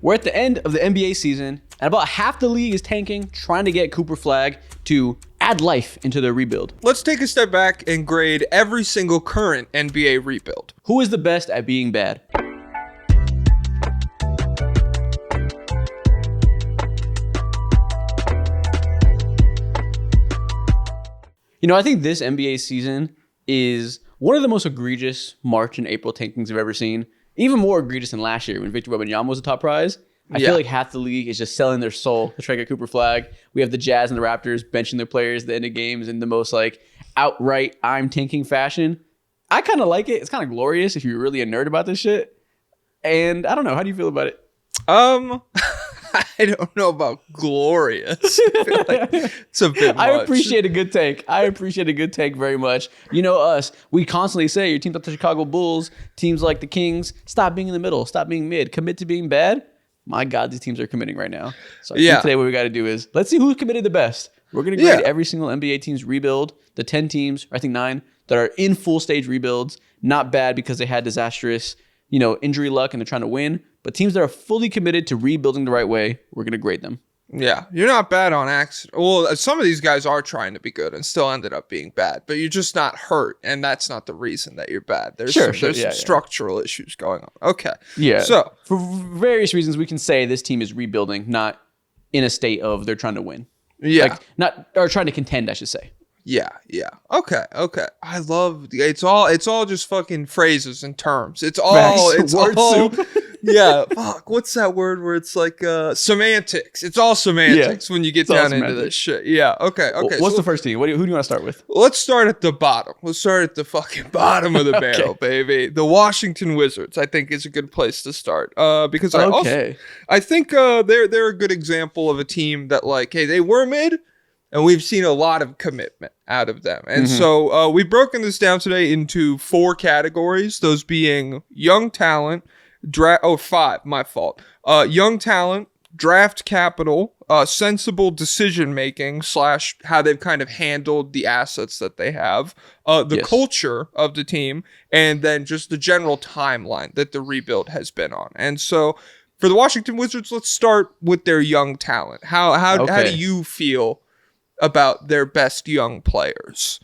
We're at the end of the NBA season, and about half the league is tanking, trying to get Cooper Flag to add life into their rebuild. Let's take a step back and grade every single current NBA rebuild. Who is the best at being bad? I think this NBA season is one of the most egregious March and April tankings I've ever seen. Even more egregious than last year when Victor Wembanyama was the top prize. I feel like half the league is just selling their soul to try to get Cooper Flag. We have the Jazz and the Raptors benching their players at the end of games in the most outright I'm tanking fashion. I kind of like it. It's kind of glorious if you're really a nerd about this shit. And I don't know. How do you feel about it? I don't know about glorious. I feel like it's a bit much. I appreciate a good take very much. You know us. We constantly say your team's like the Chicago Bulls, teams like the Kings, stop being in the middle, stop being mid, commit to being bad. My God, these teams are committing right now. So I think today what we got to do is let's see who's committed the best. We're going to grade every single NBA team's rebuild, the 10 teams, or I think 9, that are in full stage rebuilds, not bad because they had disastrous injury luck and they're trying to win, but teams that are fully committed to rebuilding the right way, we're going to grade them. Yeah, you're not bad on accident. Well, some of these guys are trying to be good and still ended up being bad, but you're just not hurt, and that's not the reason that you're bad. There's some structural issues going on. Okay. Yeah. So, for various reasons, we can say this team is rebuilding, not in a state of they're trying to win. Yeah. Or trying to contend, I should say. Yeah. Okay. I love it's all just fucking phrases and terms. It's all soup. Yeah, fuck. What's that word where it's like semantics? It's all semantics when you get down into this shit. Yeah. Okay. What's the first team? Who do you want to start with? Let's start at the bottom. Let's start at the fucking bottom of the barrel, baby. The Washington Wizards, I think, is a good place to start. Because I think they're a good example of a team that they were mid. And we've seen a lot of commitment out of them. And so we've broken this down today into 4 categories, those being young talent, 5, my fault. Young talent, draft capital, sensible decision-making / how they've kind of handled the assets that they have, the culture of the team, and then just the general timeline that the rebuild has been on. And so for the Washington Wizards, let's start with their young talent. How do you feel about their best young players?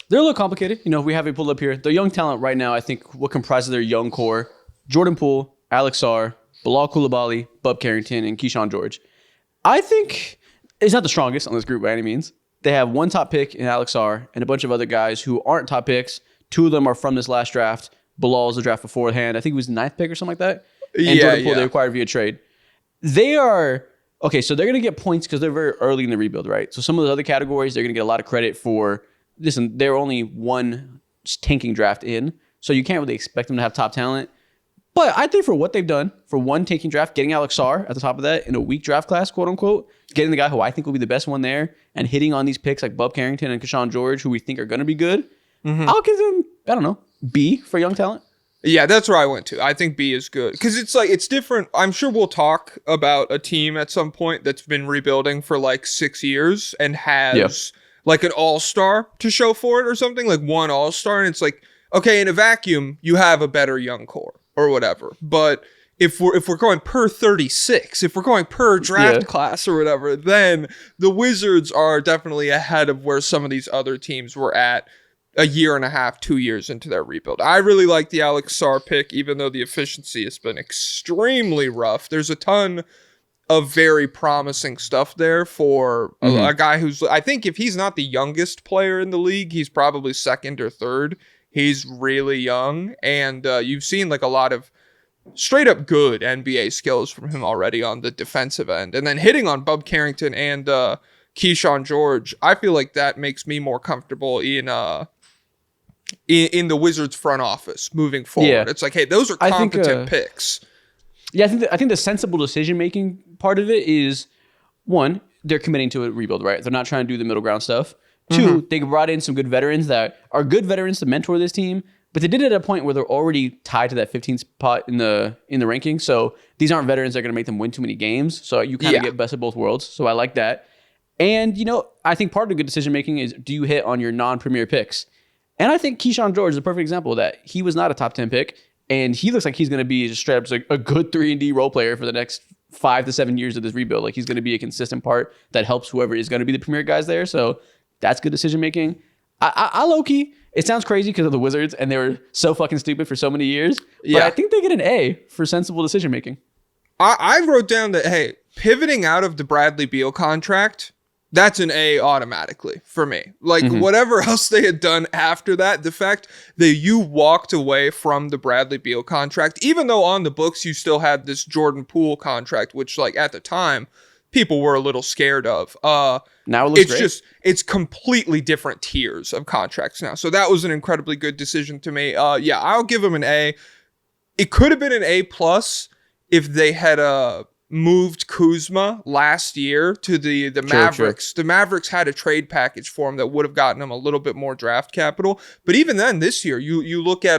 They're a little complicated. We have it pulled up here. The young talent right now, I think what comprises their young core: Jordan Poole, Alex Sarr, Bilal Coulibaly, Bub Carrington, and Keyshawn George. I think it's not the strongest on this group by any means. They have one top pick in Alex Sarr and a bunch of other guys who aren't top picks. 2 of them are from this last draft. Bilal is the draft beforehand. I think he was the 9th pick or something like that. And Jordan Poole they acquired via trade. They are... Okay, so they're going to get points because they're very early in the rebuild, right? So some of those other categories, they're going to get a lot of credit for. Listen, they're only one tanking draft in, so you can't really expect them to have top talent. But I think for what they've done, for one tanking draft, getting Alex Sarr at the top of that in a weak draft class, quote unquote, getting the guy who I think will be the best one there, and hitting on these picks like Bub Carrington and Keyshawn George, who we think are going to be good, I'll give them, B for young talent. Yeah, that's where I went to. I think B is good because it's different. I'm sure we'll talk about a team at some point that's been rebuilding for 6 years and has an all-star to show for it or something, like one all-star. And it's okay, in a vacuum, you have a better young core or whatever. But if we're going per 36, if we're going per draft class or whatever, then the Wizards are definitely ahead of where some of these other teams were at a year and a half, 2 years into their rebuild. I really like the Alex Sarr pick, even though the efficiency has been extremely rough. There's a ton of very promising stuff there for a guy who's, I think if he's not the youngest player in the league, he's probably 2nd or 3rd. He's really young, and you've seen a lot of straight up good NBA skills from him already on the defensive end. And then hitting on Bub Carrington and Keyshawn George, I feel like that makes me more comfortable in the Wizards front office moving forward. Yeah. It's hey, those are competent picks. Yeah, I think the sensible decision-making part of it is, 1, they're committing to a rebuild, right? They're not trying to do the middle ground stuff. 2, they brought in some good veterans that are good veterans to mentor this team, but they did it at a point where they're already tied to that 15th spot in the ranking. So these aren't veterans that are going to make them win too many games. So you kind of get best of both worlds. So I like that. And, I think part of the good decision-making is, do you hit on your non-premier picks? And I think Keyshawn George is a perfect example of that. He was not a top 10 pick, And he looks like he's going to be just straight up like a good 3-and-D role player for the next 5 to 7 years of this rebuild. Like he's going to be a consistent part that helps whoever is going to be the premier guys there. So that's good decision making. I low-key, it sounds crazy because of the Wizards and they were so fucking stupid for so many years. But I think they get an A for sensible decision making. I wrote down that, hey, pivoting out of the Bradley Beal contract, that's an A automatically for me. Like whatever else they had done after that, the fact that you walked away from the Bradley Beal contract, even though on the books you still had this Jordan Poole contract, which like at the time people were a little scared of. Now it looks great. It's completely different tiers of contracts now. So that was an incredibly good decision to me. Yeah, I'll give them an A. It could have been an A+ if they had moved Kuzma last year to the Mavericks. True. The Mavericks had a trade package for him that would have gotten him a little bit more draft capital. But even then, this year, you look at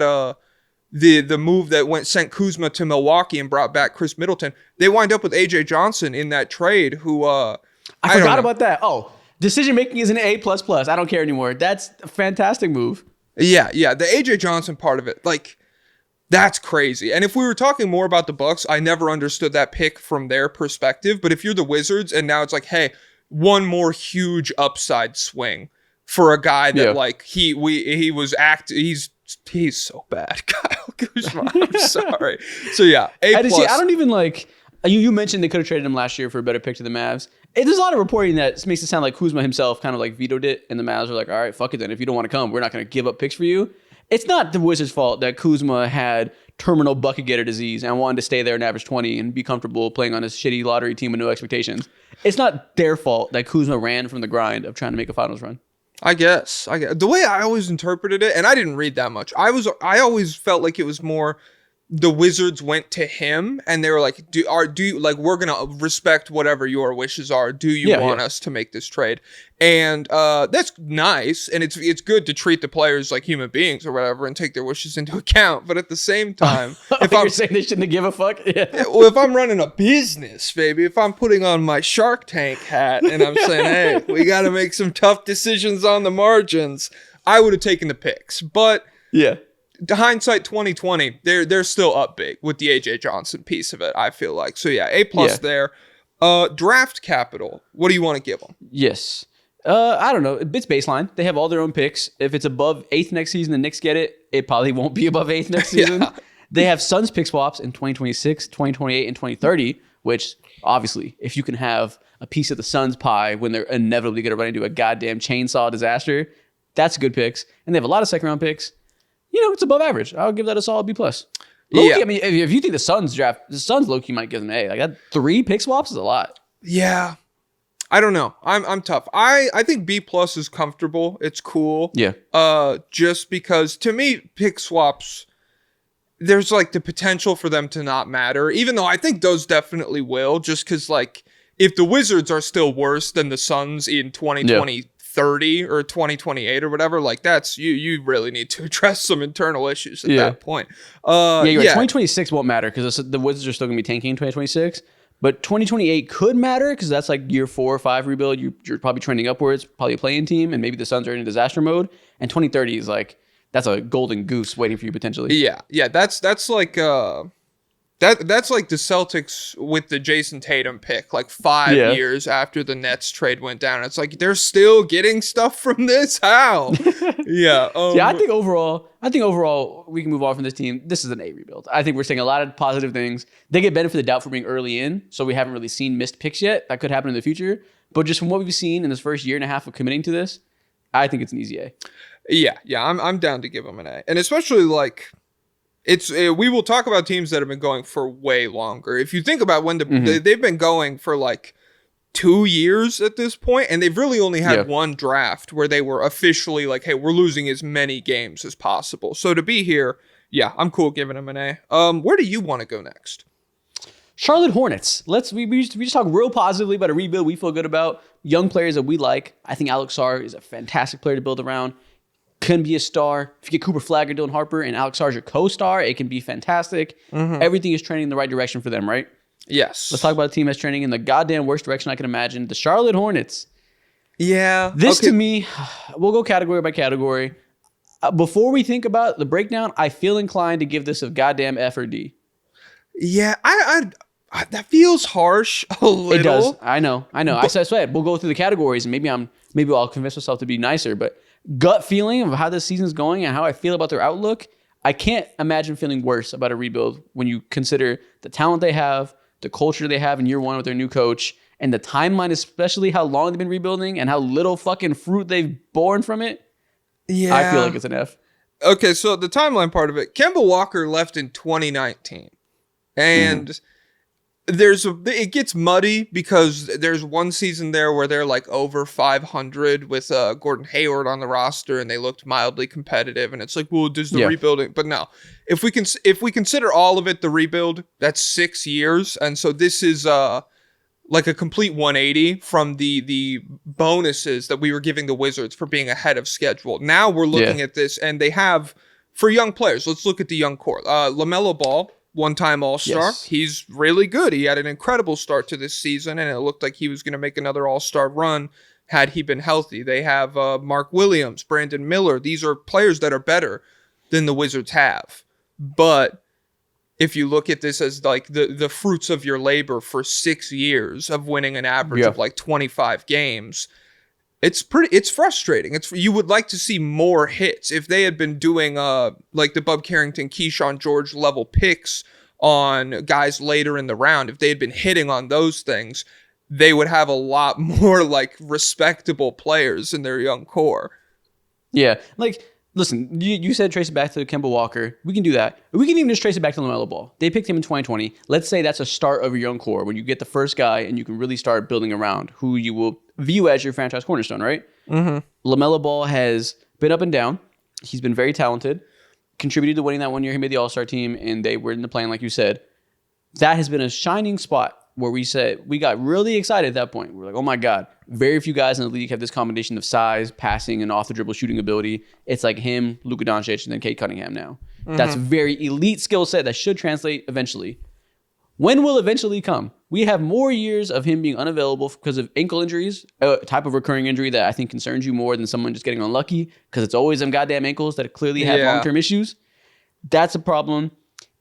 the move that sent Kuzma to Milwaukee and brought back Chris Middleton. They wind up with AJ Johnson in that trade, who I forgot about that. Oh, decision making is an A++. I don't care anymore. That's a fantastic move. Yeah. The AJ Johnson part of it, like, that's crazy. And if we were talking more about the Bucks, I never understood that pick from their perspective. But if you're the Wizards and now it's like, hey, one more huge upside swing for a guy that like he's so bad, Kyle Kuzma. I'm sorry. So yeah, A+. I don't even like. You mentioned they could have traded him last year for a better pick to the Mavs. There's a lot of reporting that makes it sound like Kuzma himself kind of like vetoed it, and the Mavs are like, all right, fuck it then. If you don't want to come, we're not going to give up picks for you. It's not the Wizards' fault that Kuzma had terminal bucket getter disease and wanted to stay there and average 20 and be comfortable playing on a shitty lottery team with no expectations. It's not their fault that Kuzma ran from the grind of trying to make a finals run. I guess. The way I always interpreted it, and I didn't read that much, I always felt like it was more the Wizards went to him and they were like, do you like, we're gonna respect whatever your wishes are. Do you want us to make this trade? And that's nice, and it's good to treat the players like human beings or whatever and take their wishes into account. But at the same time, if you're saying they shouldn't give a fuck, well, if I'm running a business, baby, if I'm putting on my Shark Tank hat and I'm saying, hey, we got to make some tough decisions on the margins, I would have taken the picks. But the hindsight 2020, they're still up big with the AJ Johnson piece of it, I feel like. So yeah, A+ there. Draft capital, what do you want to give them? Yes. I don't know. It's baseline. They have all their own picks. If it's above 8th next season, the Knicks get it. It probably won't be above 8th next season. They have Suns pick swaps in 2026, 2028, and 2030, which obviously, if you can have a piece of the Suns pie when they're inevitably going to run into a goddamn chainsaw disaster, that's good picks. And they have a lot of second-round picks. You know, it's above average. I'll give that a solid B+. Low-key, I mean, if you think the Suns low-key might give them an A. Like that 3 pick swaps is a lot. Yeah. I don't know. I'm tough. I think B+ is comfortable. It's cool. Yeah. Just because to me, pick swaps, there's like the potential for them to not matter, even though I think those definitely will, just because like if the Wizards are still worse than the Suns in 2030 or 2028 or whatever, like that's you really need to address some internal issues at that point. You're right. 2026 won't matter because the Wizards are still going to be tanking in 2026. But 2028 could matter because that's like year 4 or 5 rebuild. You're probably trending upwards, probably a play-in team, and maybe the Suns are in disaster mode. And 2030 is like, that's a golden goose waiting for you potentially. Yeah. That's like that's like the Celtics with the Jason Tatum pick, like 5 years after the Nets trade went down. It's like they're still getting stuff from this. How? I think overall we can move on from this team. This is an A rebuild. I think we're seeing a lot of positive things. They get benefit of the doubt for being early in, so we haven't really seen missed picks yet. That could happen in the future. But just from what we've seen in this first year and a half of committing to this, I think it's an easy A. Yeah. I'm down to give them an A, and especially like. We will talk about teams that have been going for way longer. If you think about when they've been going for like 2 years at this point, and they've really only had one draft where they were officially like, hey, we're losing as many games as possible. So to be here, I'm cool giving them an A. Where do you want to go next? Charlotte Hornets. We just talk real positively about a rebuild we feel good about. Young players that we like. I think Alex Sarr is a fantastic player to build around. Can be a star. If you get Cooper Flagg or Dylan Harper and Alex Sarr as your co-star, it can be fantastic. Everything is trending in the right direction for them, right? Yes. Let's talk about a team that's trending in the goddamn worst direction I can imagine. The Charlotte Hornets. Yeah. This to me, we'll go category by category. Before we think about the breakdown, I feel inclined to give this a goddamn F or D. Yeah, I that feels harsh a little. It does. I know. I said we'll go through the categories, and maybe I'll convince myself to be nicer. But gut feeling of how this season's going and how I feel about their outlook, I can't imagine feeling worse about a rebuild when you consider the talent they have, the culture they have in year one with their new coach, and the timeline, especially how long they've been rebuilding and how little fucking fruit they've borne from it. Yeah. I feel like it's an F. Okay, so the timeline part of it, Kemba Walker left in 2019. And it gets muddy because there's one season there where they're like over 500 with Gordon Hayward on the roster and they looked mildly competitive, and it's like, well, does the rebuilding? But no, if we consider all of it the rebuild, that's 6 years, and so this is like a complete 180 from the bonuses that we were giving the Wizards for being ahead of schedule. Now we're looking at this, and they have, for young players, let's look at the young core. LaMelo Ball, one-time All-Star. Yes. He's really good. He had an incredible start to this season, and it looked like he was going to make another All-Star run had he been healthy. They have Mark Williams, Brandon Miller. These are players that are better than the Wizards have. But if you look at this as like the fruits of your labor for 6 years of winning an average of like 25 games, it's frustrating. You would like to see more hits. If they had been doing like the Bub Carrington, Keyshawn George level picks on guys later in the round, if they had been hitting on those things, they would have a lot more like respectable players in their young core. Yeah, like, listen, you said trace it back to Kemba Walker. We can do that. We can even just trace it back to LaMelo Ball. They picked him in 2020. Let's say that's a start of your young core when you get the first guy and you can really start building around who you will view as your franchise cornerstone, right? LaMelo Ball has been up and down. He's been very talented, contributed to winning that one year. He made the All-Star team, and they were in the plan, like you said. That has been a shining spot where we got really excited at that point. We're like, oh my God, very few guys in the league have this combination of size, passing, and off-the-dribble shooting ability. It's like him, Luka Doncic, and then Cade Cunningham now. That's a very elite skill set that should translate eventually. When will eventually come? We have more years of him being unavailable because of ankle injuries, a type of recurring injury that I think concerns you more than someone just getting unlucky, because it's always them goddamn ankles that clearly have long-term issues. That's a problem.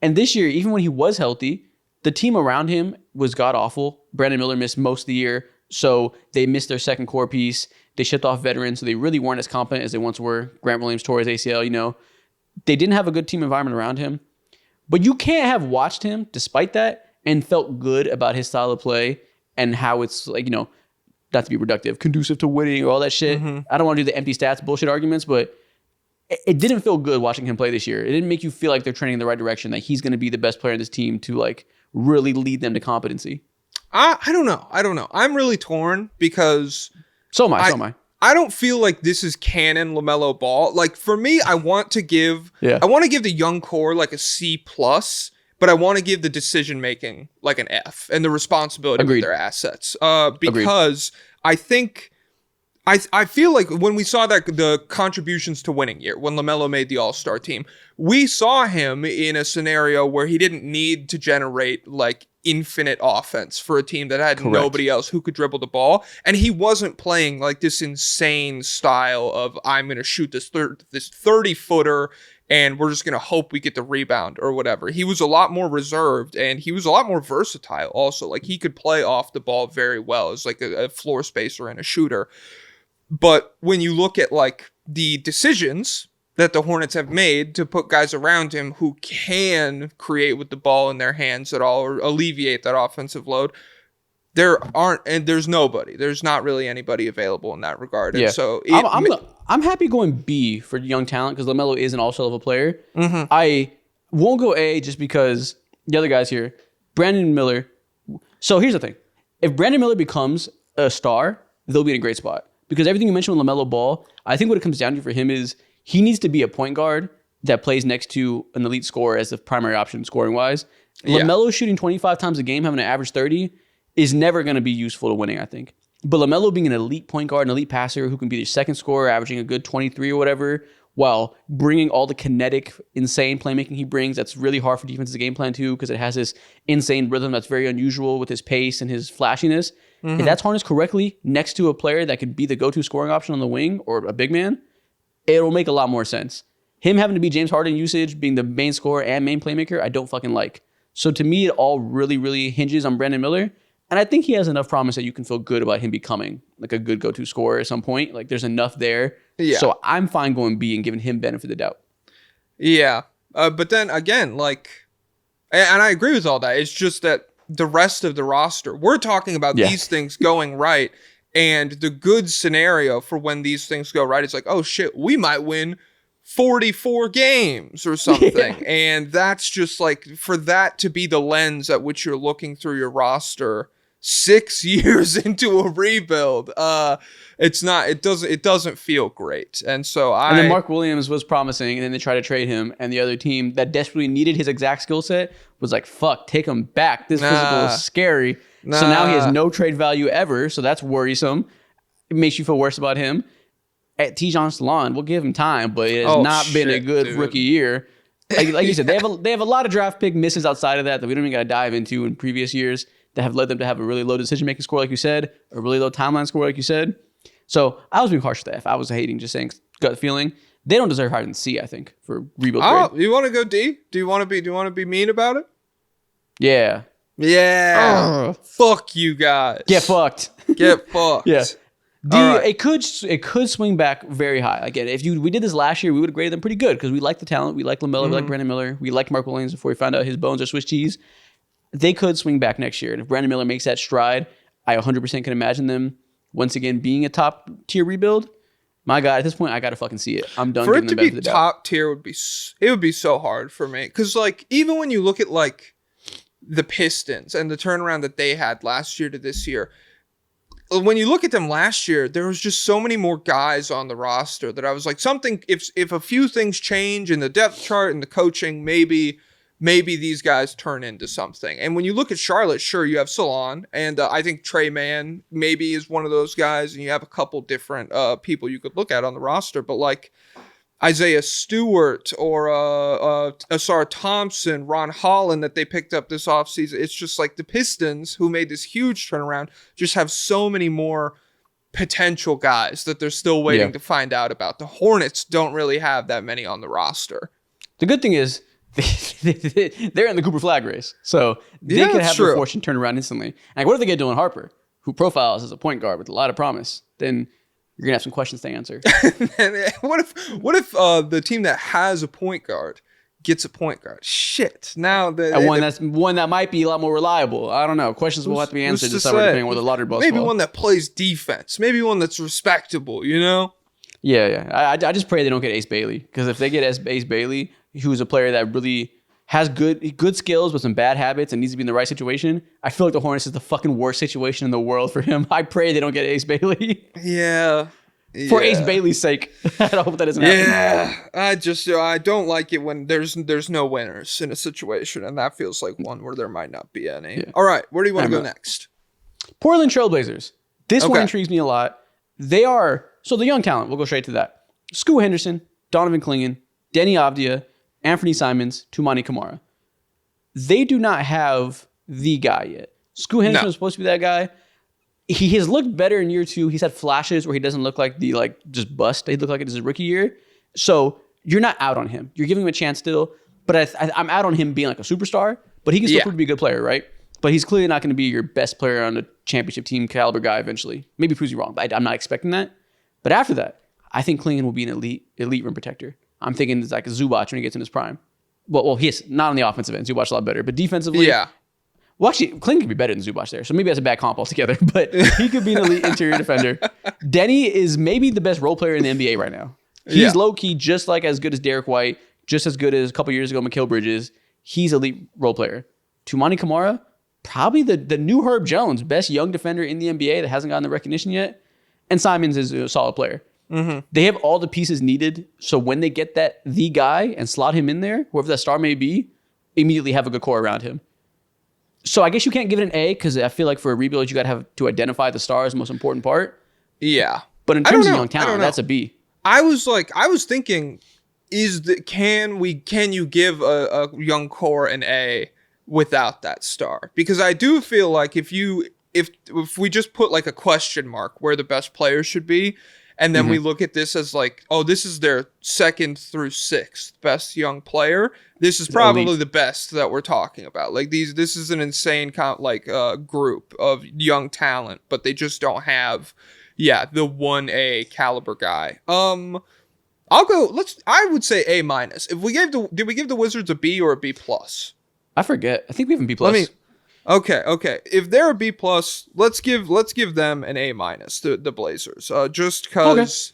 And this year, even when he was healthy, the team around him was god-awful. Brandon Miller missed most of the year, so they missed their second core piece. They shipped off veterans, so they really weren't as competent as they once were. Grant Williams tore his ACL, They didn't have a good team environment around him. But you can't have watched him, despite that, and felt good about his style of play and how it's, like, not to be reductive, conducive to winning or all that shit. I don't want to do the empty stats bullshit arguments, but it didn't feel good watching him play this year. It didn't make you feel like they're trending in the right direction, that he's going to be the best player in this team to, like, really lead them to competency. I don't know. I'm really torn because so am I. I don't feel like this is canon LaMelo Ball. Like, for me, I want to give the young core like a C+, but I want to give the decision making like an F and the responsibility of their assets. Because I think I feel like when we saw that the contributions to winning year, when LaMelo made the All-Star team, we saw him in a scenario where he didn't need to generate like infinite offense for a team that had nobody else who could dribble the ball. And he wasn't playing like this insane style of, I'm going to shoot this 30-footer and we're just going to hope we get the rebound or whatever. He was a lot more reserved, and he was a lot more versatile also. Like, he could play off the ball very well as like a floor spacer and a shooter. But when you look at like the decisions that the Hornets have made to put guys around him who can create with the ball in their hands at all or alleviate that offensive load, there's nobody. There's not really anybody available in that regard. Yeah. And so I'm happy going B for young talent because LaMelo is an all-star level player. I won't go A just because the other guys here, Brandon Miller. So here's the thing. If Brandon Miller becomes a star, they'll be in a great spot. Because everything you mentioned with LaMelo Ball, I think what it comes down to for him is he needs to be a point guard that plays next to an elite scorer as the primary option scoring-wise. LaMelo shooting 25 times a game, having an average 30, is never going to be useful to winning, I think. But LaMelo being an elite point guard, an elite passer who can be the second scorer, averaging a good 23 or whatever, while bringing all the kinetic, insane playmaking he brings, that's really hard for defense's game plan too, because it has this insane rhythm that's very unusual with his pace and his flashiness. If that's harnessed correctly next to a player that could be the go-to scoring option on the wing or a big man, it'll make a lot more sense. Him having to be James Harden usage, being the main scorer and main playmaker, I don't fucking like. So to me, it all really, really hinges on Brandon Miller. And I think he has enough promise that you can feel good about him becoming like a good go-to scorer at some point. Like there's enough there. Yeah. So I'm fine going B and giving him benefit of the doubt. Yeah. But then again, like, and I agree with all that. It's just that the rest of the roster, we're talking about these things going right. And the good scenario for when these things go right, it's like, oh shit, we might win 44 games or something. Yeah. And that's just like, for that to be the lens at which you're looking through your roster 6 years into a rebuild, it doesn't feel great. And so and then Mark Williams was promising, and then they tried to trade him, and the other team that desperately needed his exact skill set was like, fuck, take him back. This physical is scary. So now he has no trade value ever, so that's worrisome. It makes you feel worse about him. At Tijon Salon, we'll give him time, but it has not been a good rookie year. Like you said, they have a lot of draft pick misses outside of that we don't even got to dive into in previous years that have led them to have a really low decision-making score, like you said, a really low timeline score, like you said. So I was being harsh with that. If I was hating, just saying gut feeling, they don't deserve higher than C, I think, for rebuild grade. You want to go D? Do you want to be mean about it? Yeah. Yeah. Fuck you guys. Get fucked. Get fucked. Yeah. D, right. It could swing back very high. Again, if we did this last year, we would have graded them pretty good because we like the talent. We like LaMelo. We like Brandon Miller. We like Mark Williams before we found out his bones are Swiss cheese. They could swing back next year. And if Brandon Miller makes that stride, I 100% can imagine them once again being a top tier rebuild. My God, at this point, I got to fucking see it. I'm done giving them benefit of the doubt. For it to be top tier would be so hard for me. Because like, even when you look at like the Pistons and the turnaround that they had last year to this year, when you look at them last year, there was just so many more guys on the roster that I was like, if a few things change in the depth chart and the coaching, maybe these guys turn into something. And when you look at Charlotte, sure, you have Salon, and I think Trey Mann maybe is one of those guys, and you have a couple different people you could look at on the roster, but like Isaiah Stewart or Asar Thompson, Ron Holland that they picked up this offseason. It's just like the Pistons, who made this huge turnaround, just have so many more potential guys that they're still waiting to find out about. The Hornets don't really have that many on the roster. The good thing is they're in the Cooper flag race, so they can have their fortune turn around instantly. And what if they get Dylan Harper, who profiles as a point guard with a lot of promise? Then you're gonna have some questions to answer. What if the team that has a point guard gets a point guard? Shit. Now one that might be a lot more reliable. I don't know. Questions will have to be answered this summer depending on where the lottery bus. Maybe one that plays defense. Maybe one that's respectable. You know? Yeah. I just pray they don't get Ace Bailey, because if they get Ace Bailey, who's a player that really has good skills but some bad habits and needs to be in the right situation, I feel like the Hornets is the fucking worst situation in the world for him. I pray they don't get Ace Bailey. Yeah. For Ace Bailey's sake. I hope that doesn't happen. Yeah. I don't like it when there's no winners in a situation, and that feels like one where there might not be any. Yeah. All right. Where do you want to go next? Portland Trailblazers. This one intrigues me a lot. So the young talent, we'll go straight to that. Scoot Henderson, Donovan Clingan, Denny Avdia, Anthony Simons, Tumani Kamara. They do not have the guy yet. Scoot Henderson was supposed to be that guy. He has looked better in year 2. He's had flashes where he doesn't look like just bust. He looked like it is his rookie year. So you're not out on him. You're giving him a chance still. But I'm out on him being like a superstar. But he can still prove to be a good player, right? But he's clearly not going to be your best player on a championship team caliber guy eventually. Maybe proves you wrong, but I'm not expecting that. But after that, I think Clingan will be an elite rim protector. I'm thinking it's like a Zubac when he gets in his prime. Well, he's not on the offensive end. Zubac's a lot better. But defensively, well, actually, Clingan could be better than Zubac there. So maybe that's a bad comp altogether. But he could be an elite interior defender. Denny is maybe the best role player in the NBA right now. He's low-key just like as good as Derek White, just as good as a couple years ago Mikal Bridges. He's elite role player. Tumani Kamara, probably the new Herb Jones, best young defender in the NBA that hasn't gotten the recognition yet. And Simons is a solid player. Mm-hmm. They have all the pieces needed. So when they get the guy and slot him in there, whoever that star may be, immediately have a good core around him. So I guess you can't give it an A, because I feel like for a rebuild, you got to have to identify the star as the most important part. Yeah. But in terms of young talent, that's a B. I was thinking, can you give a young core an A without that star? Because I do feel like if we just put like a question mark where the best players should be, And then we look at this as like, oh, this is their 2nd through 6th best young player. This is probably the best that we're talking about. Like this is an insane group of young talent, but they just don't have, the 1A caliber guy. I'll go. I would say A-. Did we give the Wizards a B or a B+? I forget. I think we have a B+. Okay. If they're a B+, let's give them an A-, the Blazers. Just because,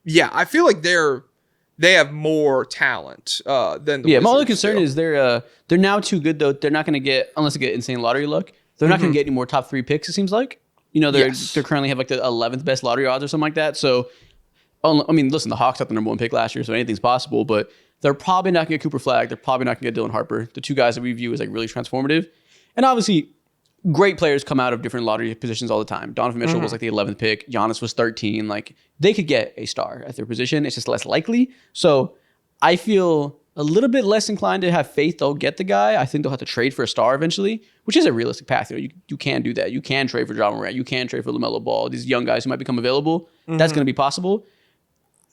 I feel like they have more talent than the Wizards. My only concern is they're now too good though. They're not going to get, unless they get insane lottery luck, they're not going to get any more top 3 picks. It seems like, they're currently have like the 11th best lottery odds or something like that. So. I mean, listen, the Hawks got the number 1 pick last year, so anything's possible, but they're probably not going to get Cooper Flagg. They're probably not going to get Dylan Harper, the 2 guys that we view as like really transformative. And obviously, great players come out of different lottery positions all the time. Donovan Mitchell was like the 11th pick. Giannis was 13. Like, they could get a star at their position. It's just less likely. So I feel a little bit less inclined to have faith they'll get the guy. I think they'll have to trade for a star eventually, which is a realistic path. You can do that. You can trade for Ja Morant. You can trade for LaMelo Ball. These young guys who might become available. That's going to be possible.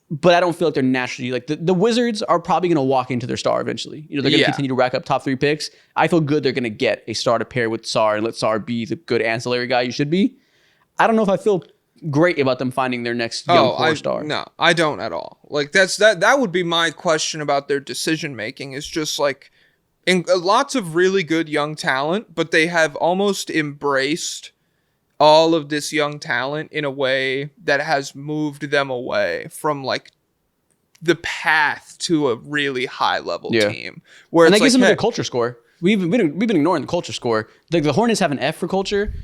But I don't feel like they're naturally like the Wizards are probably going to walk into their star eventually. They're going to continue to rack up top 3 picks. I feel good they're going to get a star to pair with Sarr and let Sarr be the good ancillary guy you should be. I don't know if I feel great about them finding their next young core star. No, I don't at all. Like that would be my question about their decision making is just like lots of really good young talent, but they have almost embraced all of this young talent in a way that has moved them away from like the path to a really high level team. Where that gives them a good culture score. We've been ignoring the culture score. Like the Hornets have an F for culture.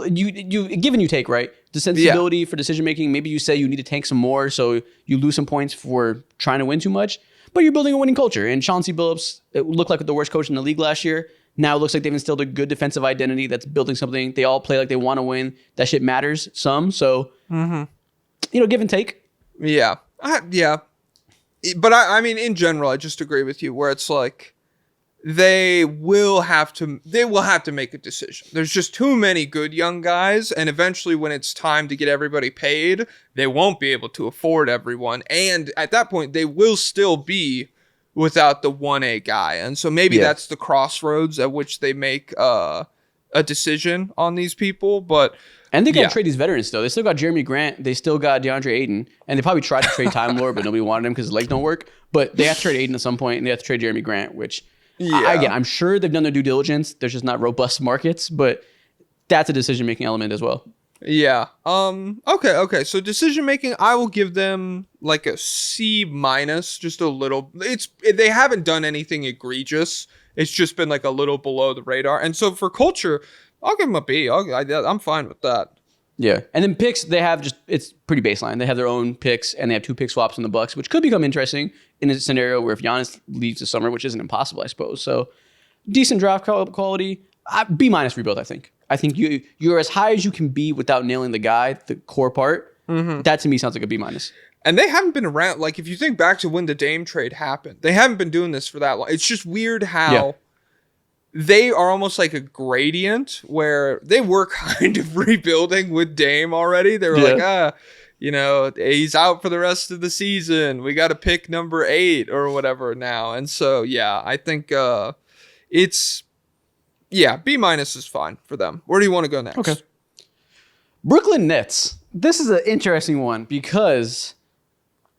You give and you take, right? The sensibility for decision making. Maybe you say you need to tank some more, so you lose some points for trying to win too much. But you're building a winning culture. And Chauncey Billups, it looked like the worst coach in the league last year. Now it looks like they've instilled a good defensive identity that's building something. They all play like they want to win. That shit matters some. So, give and take. Yeah. But I mean, in general, I just agree with you where it's like they will have to make a decision. There's just too many good young guys. And eventually when it's time to get everybody paid, they won't be able to afford everyone. And at that point, they will still be without the 1A guy. And so maybe that's the crossroads at which they make a decision on these people. And they got to trade these veterans still. They still got Jeremy Grant. They still got DeAndre Ayton. And they probably tried to trade Time Lord, but nobody wanted him because his legs don't work. But they have to trade Ayton at some point, and they have to trade Jeremy Grant, which, again, I'm sure they've done their due diligence. There's just not robust markets, but that's a decision-making element as well. Yeah. Okay. So decision making, I will give them like a C-, just a little. They haven't done anything egregious. It's just been like a little below the radar. And so for culture, I'll give them a B. I'm fine with that. Yeah. And then picks, they have it's pretty baseline. They have their own picks and they have 2 pick swaps on the Bucks, which could become interesting in a scenario where if Giannis leaves this summer, which isn't impossible, I suppose. So decent draft quality. B- rebuild, I think. I think you're as high as you can be without nailing the guy, the core part. That to me sounds like a B-. And they haven't been around. Like if you think back to when the Dame trade happened, they haven't been doing this for that long. It's just weird how they are almost like a gradient where they were kind of rebuilding with Dame already. They were like, he's out for the rest of the season. We got to pick number 8 or whatever now. And so, I think it's. Yeah, B- is fine for them. Where do you want to go next? Okay. Brooklyn Nets. This is an interesting one because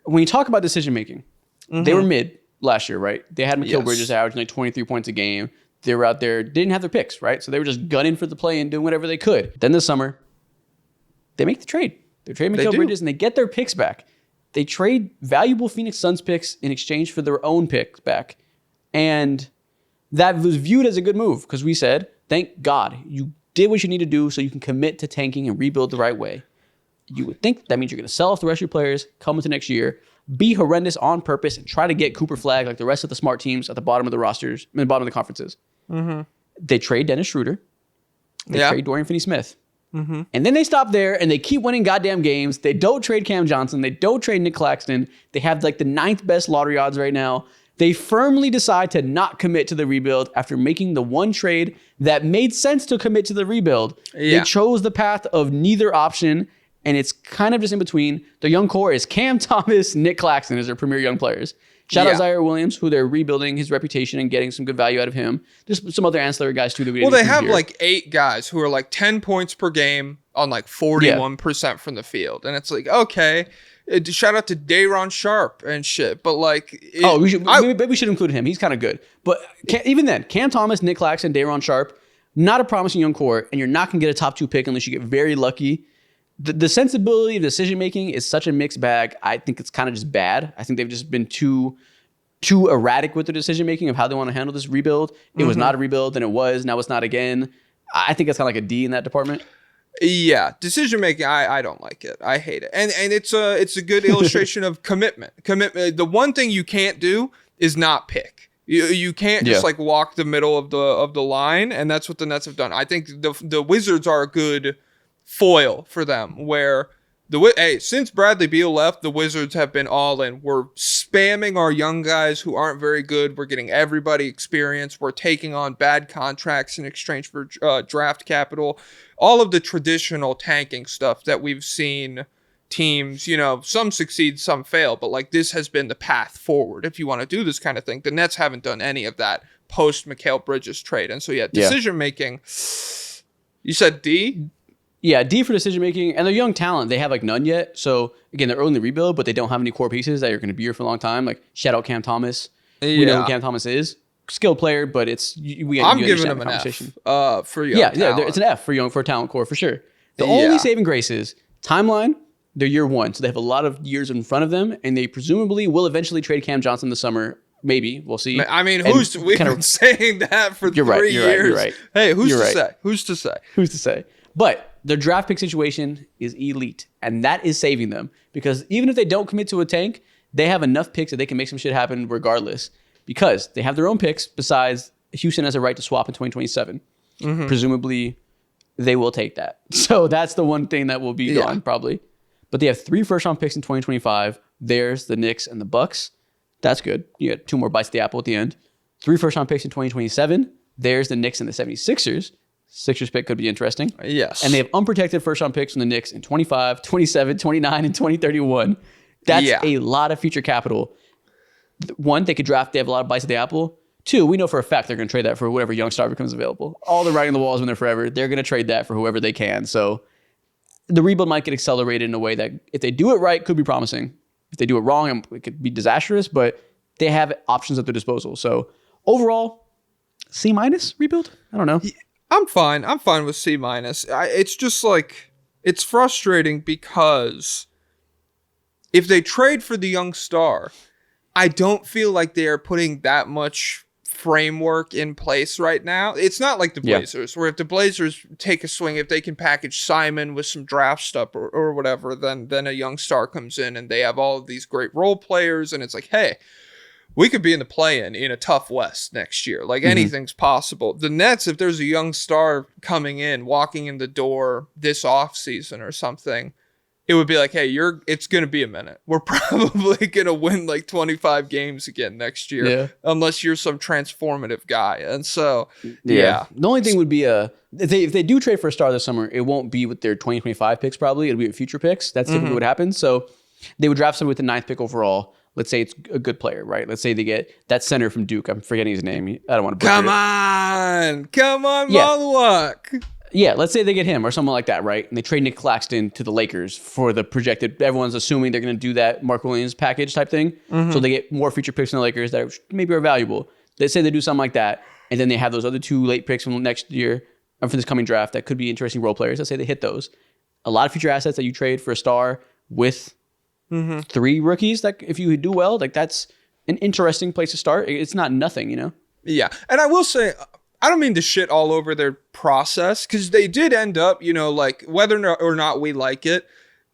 when you talk about decision making, they were mid last year, right? They had Mikal Bridges averaging like 23 points a game. They were out there, didn't have their picks, right? So they were just gunning for the play and doing whatever they could. Then this summer, they make the trade. They trade Mikal Bridges and they get their picks back. They trade valuable Phoenix Suns picks in exchange for their own picks back. And that was viewed as a good move because we said, thank God you did what you need to do so you can commit to tanking and rebuild the right way. You would think that means you're going to sell off the rest of your players, come into next year, be horrendous on purpose, and try to get Cooper Flagg like the rest of the smart teams at the bottom of the rosters, at the bottom of the conferences. They trade Dennis Schroeder. They trade Dorian Finney-Smith. And then they stop there and they keep winning goddamn games. They don't trade Cam Johnson. They don't trade Nick Claxton. They have like the 9th best lottery odds right now. They firmly decide to not commit to the rebuild after making the one trade that made sense to commit to the rebuild. They chose the path of neither option, and it's kind of just in between. The young core is Cam Thomas, Nick Claxton as their premier young players. Shout out Zaire Williams, who they're rebuilding his reputation and getting some good value out of him. There's some other ancillary guys too that we didn't they have here. like 8 guys who are like 10 points per game on like 41% from the field. And it's like, okay, shout out to Day'Ron Sharp and shit. But like, maybe we should include him. He's kind of good. But even then, Cam Thomas, Nick Claxton, Day'Ron Sharp, not a promising young core, and you're not going to get a top 2 pick unless you get very lucky. The sensibility of decision making is such a mixed bag. I think it's kind of just bad. I think they've just been too erratic with their decision making of how they want to handle this rebuild. It was not a rebuild, then it was. Now it's not again. I think it's kind of like a D in that department. Yeah, decision making. I don't like it. I hate it, and it's a good illustration of commitment. Commitment. The one thing you can't do is not pick. You can't just like walk the middle of the line, and that's what the Nets have done. I think the Wizards are a good foil for them, where since Bradley Beal left, the Wizards have been all in. We're spamming our young guys who aren't very good. We're getting everybody experience. We're taking on bad contracts in exchange for draft capital. All of the traditional tanking stuff that we've seen teams, some succeed, some fail, but like this has been the path forward if you want to do this kind of thing. The Nets haven't done any of that post Mikal Bridges trade. And so decision making, you said D? Yeah, D for decision making, and their young talent, they have like none yet. So again, they're early in the rebuild, but they don't have any core pieces that are going to be here for a long time. Like shout out Cam Thomas. We know who Cam Thomas is. Skilled player, but I'm giving him an F for young talent. Yeah, it's an F for a talent core for sure. The only saving grace is timeline. They're year 1, so they have a lot of years in front of them, and they presumably will eventually trade Cam Johnson this summer. Maybe we'll see. I mean, we've been saying that for 3 years. You're right. Hey, who's to say? Who's to say? But their draft pick situation is elite, and that is saving them because even if they don't commit to a tank, they have enough picks that they can make some shit happen regardless because they have their own picks. Besides, Houston has a right to swap in 2027. Presumably, they will take that. So that's the one thing that will be gone probably. But they have 3 first-round picks in 2025. There's the Knicks and the Bucks. That's good. You get 2 more bites of the apple at the end. 3 first-round picks in 2027. There's the Knicks and the 76ers. Sixers pick could be interesting. Yes. And they have unprotected first-round picks from the Knicks in 25, 27, 29, and 2031. That's a lot of future capital. 1, they could draft. They have a lot of bites of the apple. 2, we know for a fact they're going to trade that for whatever young star becomes available. All the writing on the wall has been there forever. They're going to trade that for whoever they can. So the rebuild might get accelerated in a way that if they do it right, could be promising. If they do it wrong, it could be disastrous, but they have options at their disposal. So overall, C- rebuild? I don't know. I'm fine. I'm fine with C-. It's just like, it's frustrating because if they trade for the young star, I don't feel like they are putting that much framework in place right now. It's not like the Blazers, where if the Blazers take a swing, if they can package Simon with some draft stuff or whatever, then a young star comes in and they have all of these great role players, and it's like, hey, we could be in the play-in in a tough West next year. Like anything's possible. The Nets, if there's a young star coming in, walking in the door this offseason or something, it would be like, hey, it's going to be a minute. We're probably going to win like 25 games again next year, unless you're some transformative guy. And so, The only thing would be if they do trade for a star this summer, it won't be with their 2025 picks probably. It'll be with future picks. That's typically what happens. So they would draft someone with the 9th pick overall. Let's say it's a good player, right? Let's say they get that center from Duke. I'm forgetting his name. I don't want to butcher it. Come on, Malawak. Yeah, let's say they get him or someone like that, right? And they trade Nick Claxton to the Lakers for the projected, everyone's assuming they're going to do that Mark Williams package type thing. So they get more future picks from the Lakers that maybe are valuable. Let's say they do something like that, and then they have those other 2 late picks from next year, or for this coming draft that could be interesting role players. Let's say they hit those. A lot of future assets that you trade for a star with 3 rookies, that if you do well, like that's an interesting place to start. It's not nothing, Yeah, and I will say, I don't mean to shit all over their process, because they did end up, like whether or not we like it,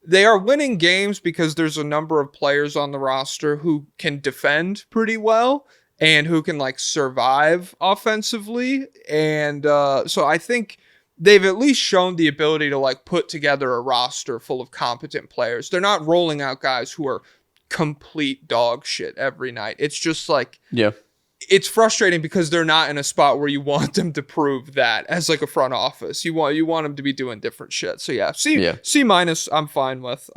they are winning games because there's a number of players on the roster who can defend pretty well and who can like survive offensively. And so I think they've at least shown the ability to like put together a roster full of competent players. They're not rolling out guys who are complete dog shit every night. It's just like, it's frustrating because they're not in a spot where you want them to prove that as like a front office. You want them to be doing different shit. So yeah, C minus I'm fine with.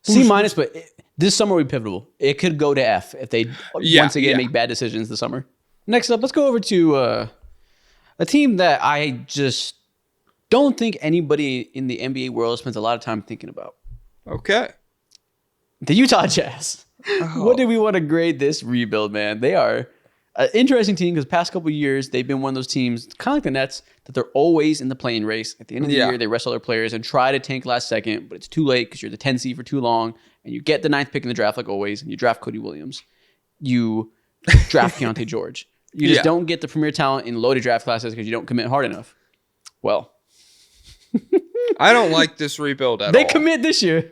C minus, but this summer will be pivotal. It could go to F if they once again make bad decisions this summer. Next up, let's go over to a team that I just don't think anybody in the NBA world spends a lot of time thinking about. Okay. The Utah Jazz. Oh. What do we want to grade this rebuild, man? They are an interesting team because past couple of years, they've been one of those teams, kind of like the Nets, that they're always in the play-in race. At the end of the year, they rest all their players and try to tank last second, but it's too late because you're the 10 seed for too long, and you get the 9th pick in the draft like always, and you draft Cody Williams. You draft Keontae George. You just don't get the premier talent in loaded draft classes because you don't commit hard enough. Well. I don't like this rebuild at all. They commit this year.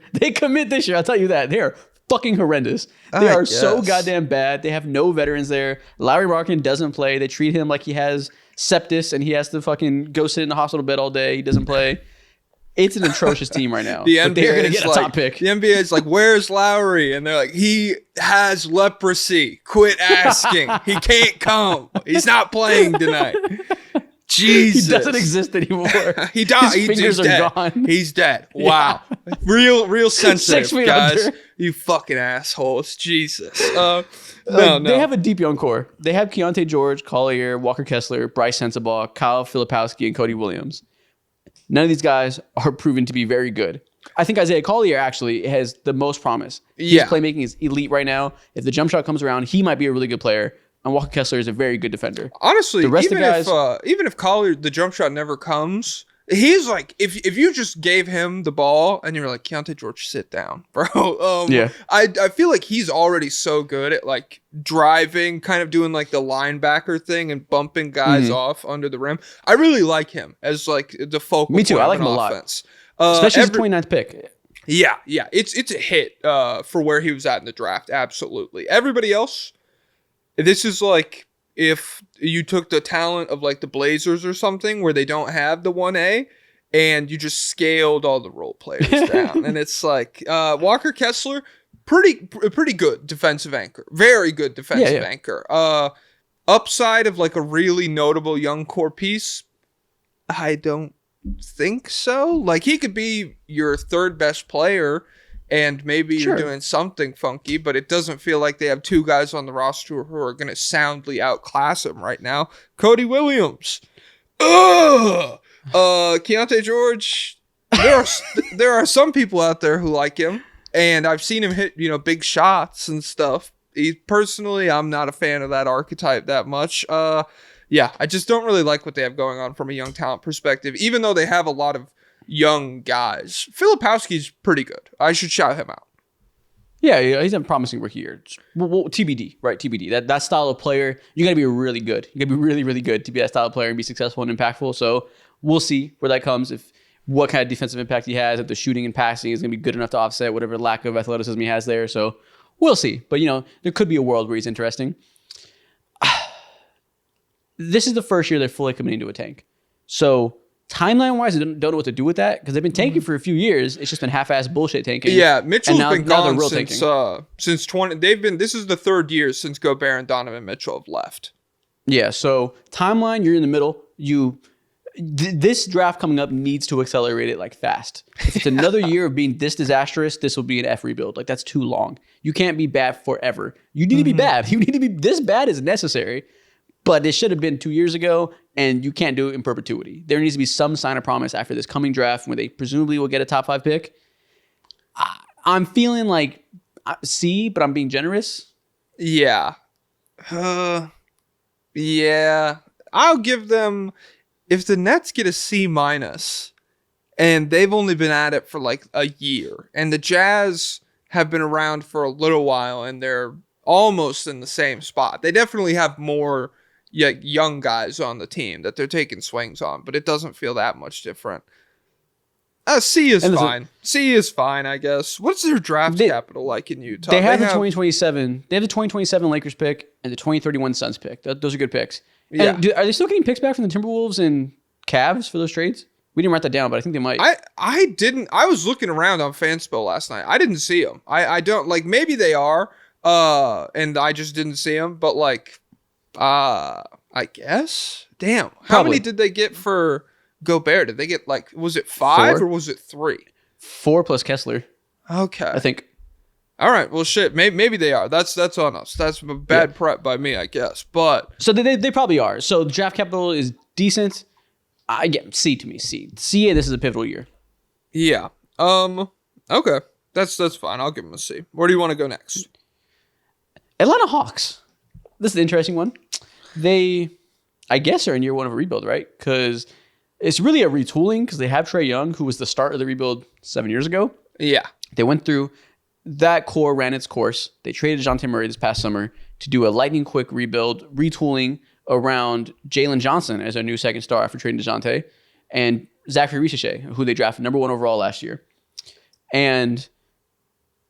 I'll tell you that. They are fucking horrendous. They are so goddamn bad. They have no veterans there. Larry Markin doesn't play. They treat him like he has sepsis and he has to fucking go sit in the hospital bed all day. He doesn't play. It's an atrocious team right now. The NBA they're going to get a top pick. The NBA is like, where's Lowry? And they're like, he has leprosy. Quit asking. He can't come. He's not playing tonight. Jesus. He doesn't exist anymore. He died. His fingers are dead. gone. He's dead. Wow. Real sensitive, 6 feet guys. under. You fucking assholes. Jesus. No. They have a deep young core. They have Keontae George, Collier, Walker Kessler, Bryce Sensabaugh, Kyle Filipowski, and Cody Williams. None of these guys are proven to be very good. I think Isaiah Collier actually has the most promise. His playmaking is elite right now. If the jump shot comes around, he might be a really good player. And Walker Kessler is a very good defender. Honestly, even if Collier, the jump shot never comes, he's like, if you just gave him the ball and you were like, Keontae George, sit down, bro. I feel like he's already so good at like driving, kind of doing like the linebacker thing and bumping guys off under the rim. I really like him as like the focal Me too. point I like of him an a offense. lot. Especially his 29th pick. Yeah. It's a hit for where he was at in the draft. Absolutely. Everybody else, this is like if you took the talent of like the Blazers or something where they don't have the 1A and you just scaled all the role players down. And it's like Walker Kessler, pretty good defensive anchor. Very good defensive anchor. Upside of like a really notable young core piece, I don't think so. Like he could be your third best player and maybe you're doing something funky, but it doesn't feel like they have two guys on the roster who are going to soundly outclass him right now. Cody Williams. Keontae George. There are some people out there who like him, and I've seen him hit, big shots and stuff. Personally, I'm not a fan of that archetype that much. I just don't really like what they have going on from a young talent perspective, even though they have a lot of young guys. Filipowski's pretty good. I should shout him out. Yeah, he's a promising rookie year. Well, TBD, right? TBD. That style of player, you got to be really good. You got to be really, really good to be that style of player and be successful and impactful. So we'll see where that comes. If what kind of defensive impact he has, if the shooting and passing is going to be good enough to offset whatever lack of athleticism he has there. So we'll see. But there could be a world where he's interesting. This is the first year they're fully committing to a tank. So timeline-wise, I don't know what to do with that because they've been tanking for a few years. It's just been half-assed bullshit tanking. Yeah, Mitchell's been gone since 20. This is the third year since Gobert and Donovan Mitchell have left. Yeah, so timeline, you're in the middle. This draft coming up needs to accelerate it like fast. If it's another year of being this disastrous, this will be an F rebuild. Like that's too long. You can't be bad forever. You need to be bad. You need to be this bad is necessary. But it should have been 2 years ago, and you can't do it in perpetuity. There needs to be some sign of promise after this coming draft when they presumably will get a top 5 pick. I'm feeling like C, but I'm being generous. Yeah. Yeah. I'll give them, if the Nets get a C minus, and they've only been at it for like a year, and the Jazz have been around for a little while, and they're almost in the same spot. They definitely have more young guys on the team that they're taking swings on, but it doesn't feel that much different. C is fine. C is fine, I guess. What's their draft capital like in Utah? They have the 2027. They have the 2027 Lakers pick and the 2031 Suns pick. Those are good picks. Yeah. And are they still getting picks back from the Timberwolves and Cavs for those trades? We didn't write that down, but I think they might. I didn't. I was looking around on Fanspill last night. I didn't see them. I don't like. Maybe they are. And I just didn't see them. But like, I guess. Damn. How Probably. many did they get for Gobert? Did they get was it 5 4? or was it 3? 4 plus Kessler, Okay. I think. All right. Well, shit. Maybe they are. That's on us. That's a bad prep by me, I guess. But So they probably are. So draft capital is decent. I get C to me. C. This is a pivotal year. yeah. Okay. That's fine. I'll give them a C. Where do you want to go next? Atlanta Hawks. This is an interesting one. They, I guess, are in year 1 of a rebuild, right? Because it's really a retooling because they have Trae Young, who was the start of the rebuild 7 years ago. Yeah. They went through that core, ran its course. They traded DeJounte Murray this past summer to do a lightning quick rebuild, retooling around Jalen Johnson as their new second star after trading DeJounte, and Zachary Ricochet, who they drafted number 1 overall last year. And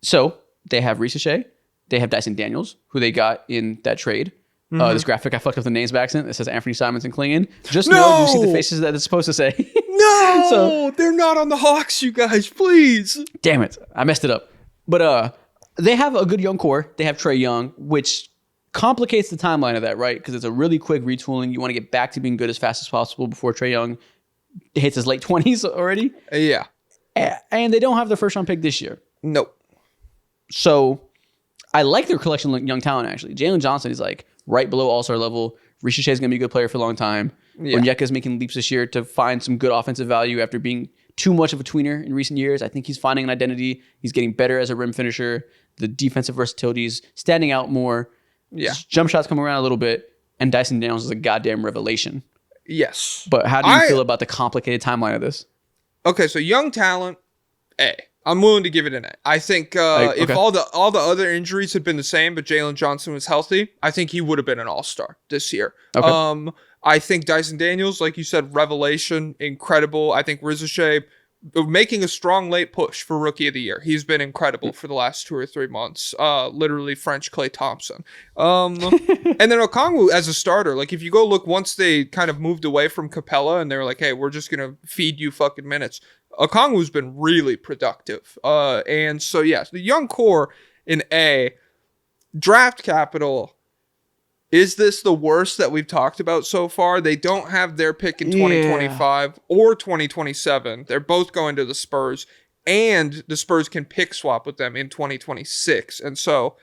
so they have Ricochet. They have Dyson Daniels, who they got in that trade. This graphic, I fucked up the names by accident. It says Anthony Simons and Klingon. Just know you see the faces that it's supposed to say. No, So- they're not on the Hawks, you guys. Please. Damn it. I messed it up. But they have a good young core. They have Trae Young, which complicates the timeline of that, right? Because it's a really quick retooling. You want to get back to being good as fast as possible before Trae Young hits his late 20s already. Yeah. And they don't have their first round pick this year. Nope. So I like their collection of young talent, actually. Jalen Johnson is like right below all-star level. Ricochet is going to be a good player for a long time. Yeah. Onyeka is making leaps this year to find some good offensive value after being too much of a tweener in recent years. I think he's finding an identity. He's getting better as a rim finisher. The defensive versatility is standing out more. Yeah. His jump shots come around a little bit. And Dyson Daniels is a goddamn revelation. Yes. But how do you feel about the complicated timeline of this? Okay, so young talent, A. I'm willing to give it an A. I think if all the other injuries had been the same, but Jalen Johnson was healthy, I think he would have been an all-star this year. Okay. I think Dyson Daniels, like you said, revelation, incredible. I think Ricochet making a strong late push for Rookie of the Year. He's been incredible for the last 2 or 3 months. Literally French Klay Thompson. And then Okongwu as a starter. Like if you go look, once they kind of moved away from Capella and they were like, hey, we're just going to feed you fucking minutes. Okongwu's been really productive. And so, yes, the young core in A. Draft capital. Is this the worst that we've talked about so far? They don't have their pick in 2025 or 2027. They're both going to the Spurs, and the Spurs can pick swap with them in 2026. And so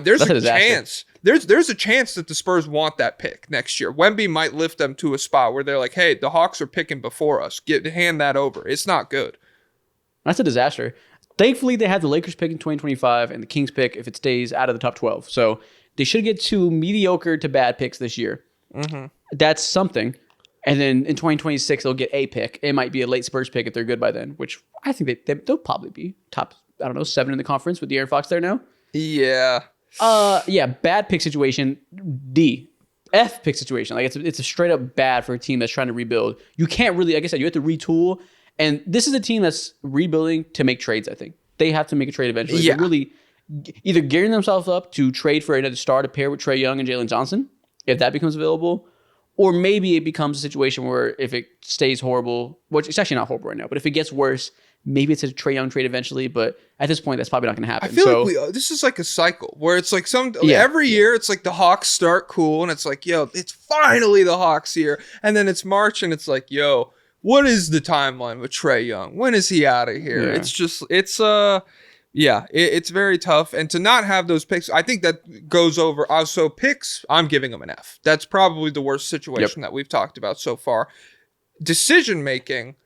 there's a chance. There's a chance that the Spurs want that pick next year. Wemby might lift them to a spot where they're like, hey, the Hawks are picking before us. Hand that over. It's not good. That's a disaster. Thankfully, they have the Lakers pick in 2025 and the Kings pick if it stays out of the top 12. So they should get 2 mediocre to bad picks this year. Mm-hmm. That's something. And then in 2026, they'll get a pick. It might be a late Spurs pick if they're good by then, which I think they'll probably be top, 7 in the conference with De'Aaron Fox there now. Yeah. Bad pick situation. D. F pick situation. Like it's a straight up bad for a team that's trying to rebuild. You can't really, like I said, you have to retool. And this is a team that's rebuilding to make trades, I think. They have to make a trade eventually. Yeah. They're really either gearing themselves up to trade for another star to pair with Trae Young and Jalen Johnson, if that becomes available, or maybe it becomes a situation where if it stays horrible, which it's actually not horrible right now, but if it gets worse, maybe it's a Trae Young trade eventually, but at this point, that's probably not going to happen. I feel like this is like a cycle where it's like every year it's like the Hawks start cool and it's like, yo, it's finally the Hawks here. And then it's March and it's like, yo, what is the timeline with Trae Young? When is he out of here? Yeah. It's very tough. And to not have those picks, I think that goes over. So picks, I'm giving them an F. That's probably the worst situation that we've talked about so far. Decision making,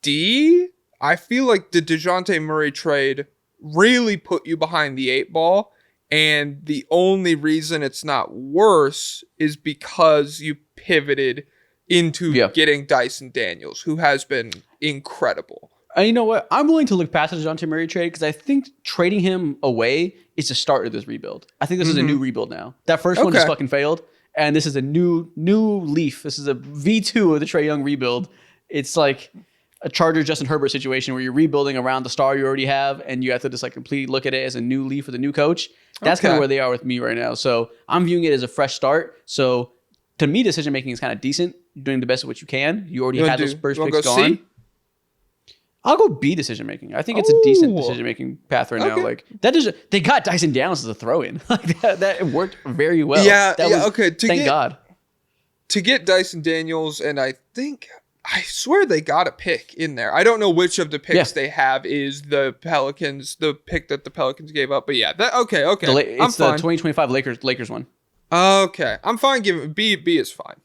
D. I feel like the DeJounte Murray trade really put you behind the 8 ball. And the only reason it's not worse is because you pivoted into getting Dyson Daniels, who has been incredible. And you know what? I'm willing to look past the DeJounte Murray trade because I think trading him away is the start of this rebuild. I think this is a new rebuild now. That first one just fucking failed. And this is a new leaf. This is a V2 of the Trae Young rebuild. It's like a Chargers Justin Herbert situation where you're rebuilding around the star you already have and you have to just like completely look at it as a new leaf with a new coach. That's kind of where they are with me right now. So I'm viewing it as a fresh start. So to me, decision making is kind of decent. You're doing the best of what you can. You already had those Spurs picks gone. I'll go B decision making. I think it's a decent decision making path right now. Like they got Dyson Daniels as a throw in. Like that worked very well. Yeah, okay. Thank God. To get Dyson Daniels, and I swear they got a pick in there. I don't know which of the picks they have is the pick that the Pelicans gave up. But yeah, okay. It's the 2025 Lakers one. Okay, I'm fine giving B is fine.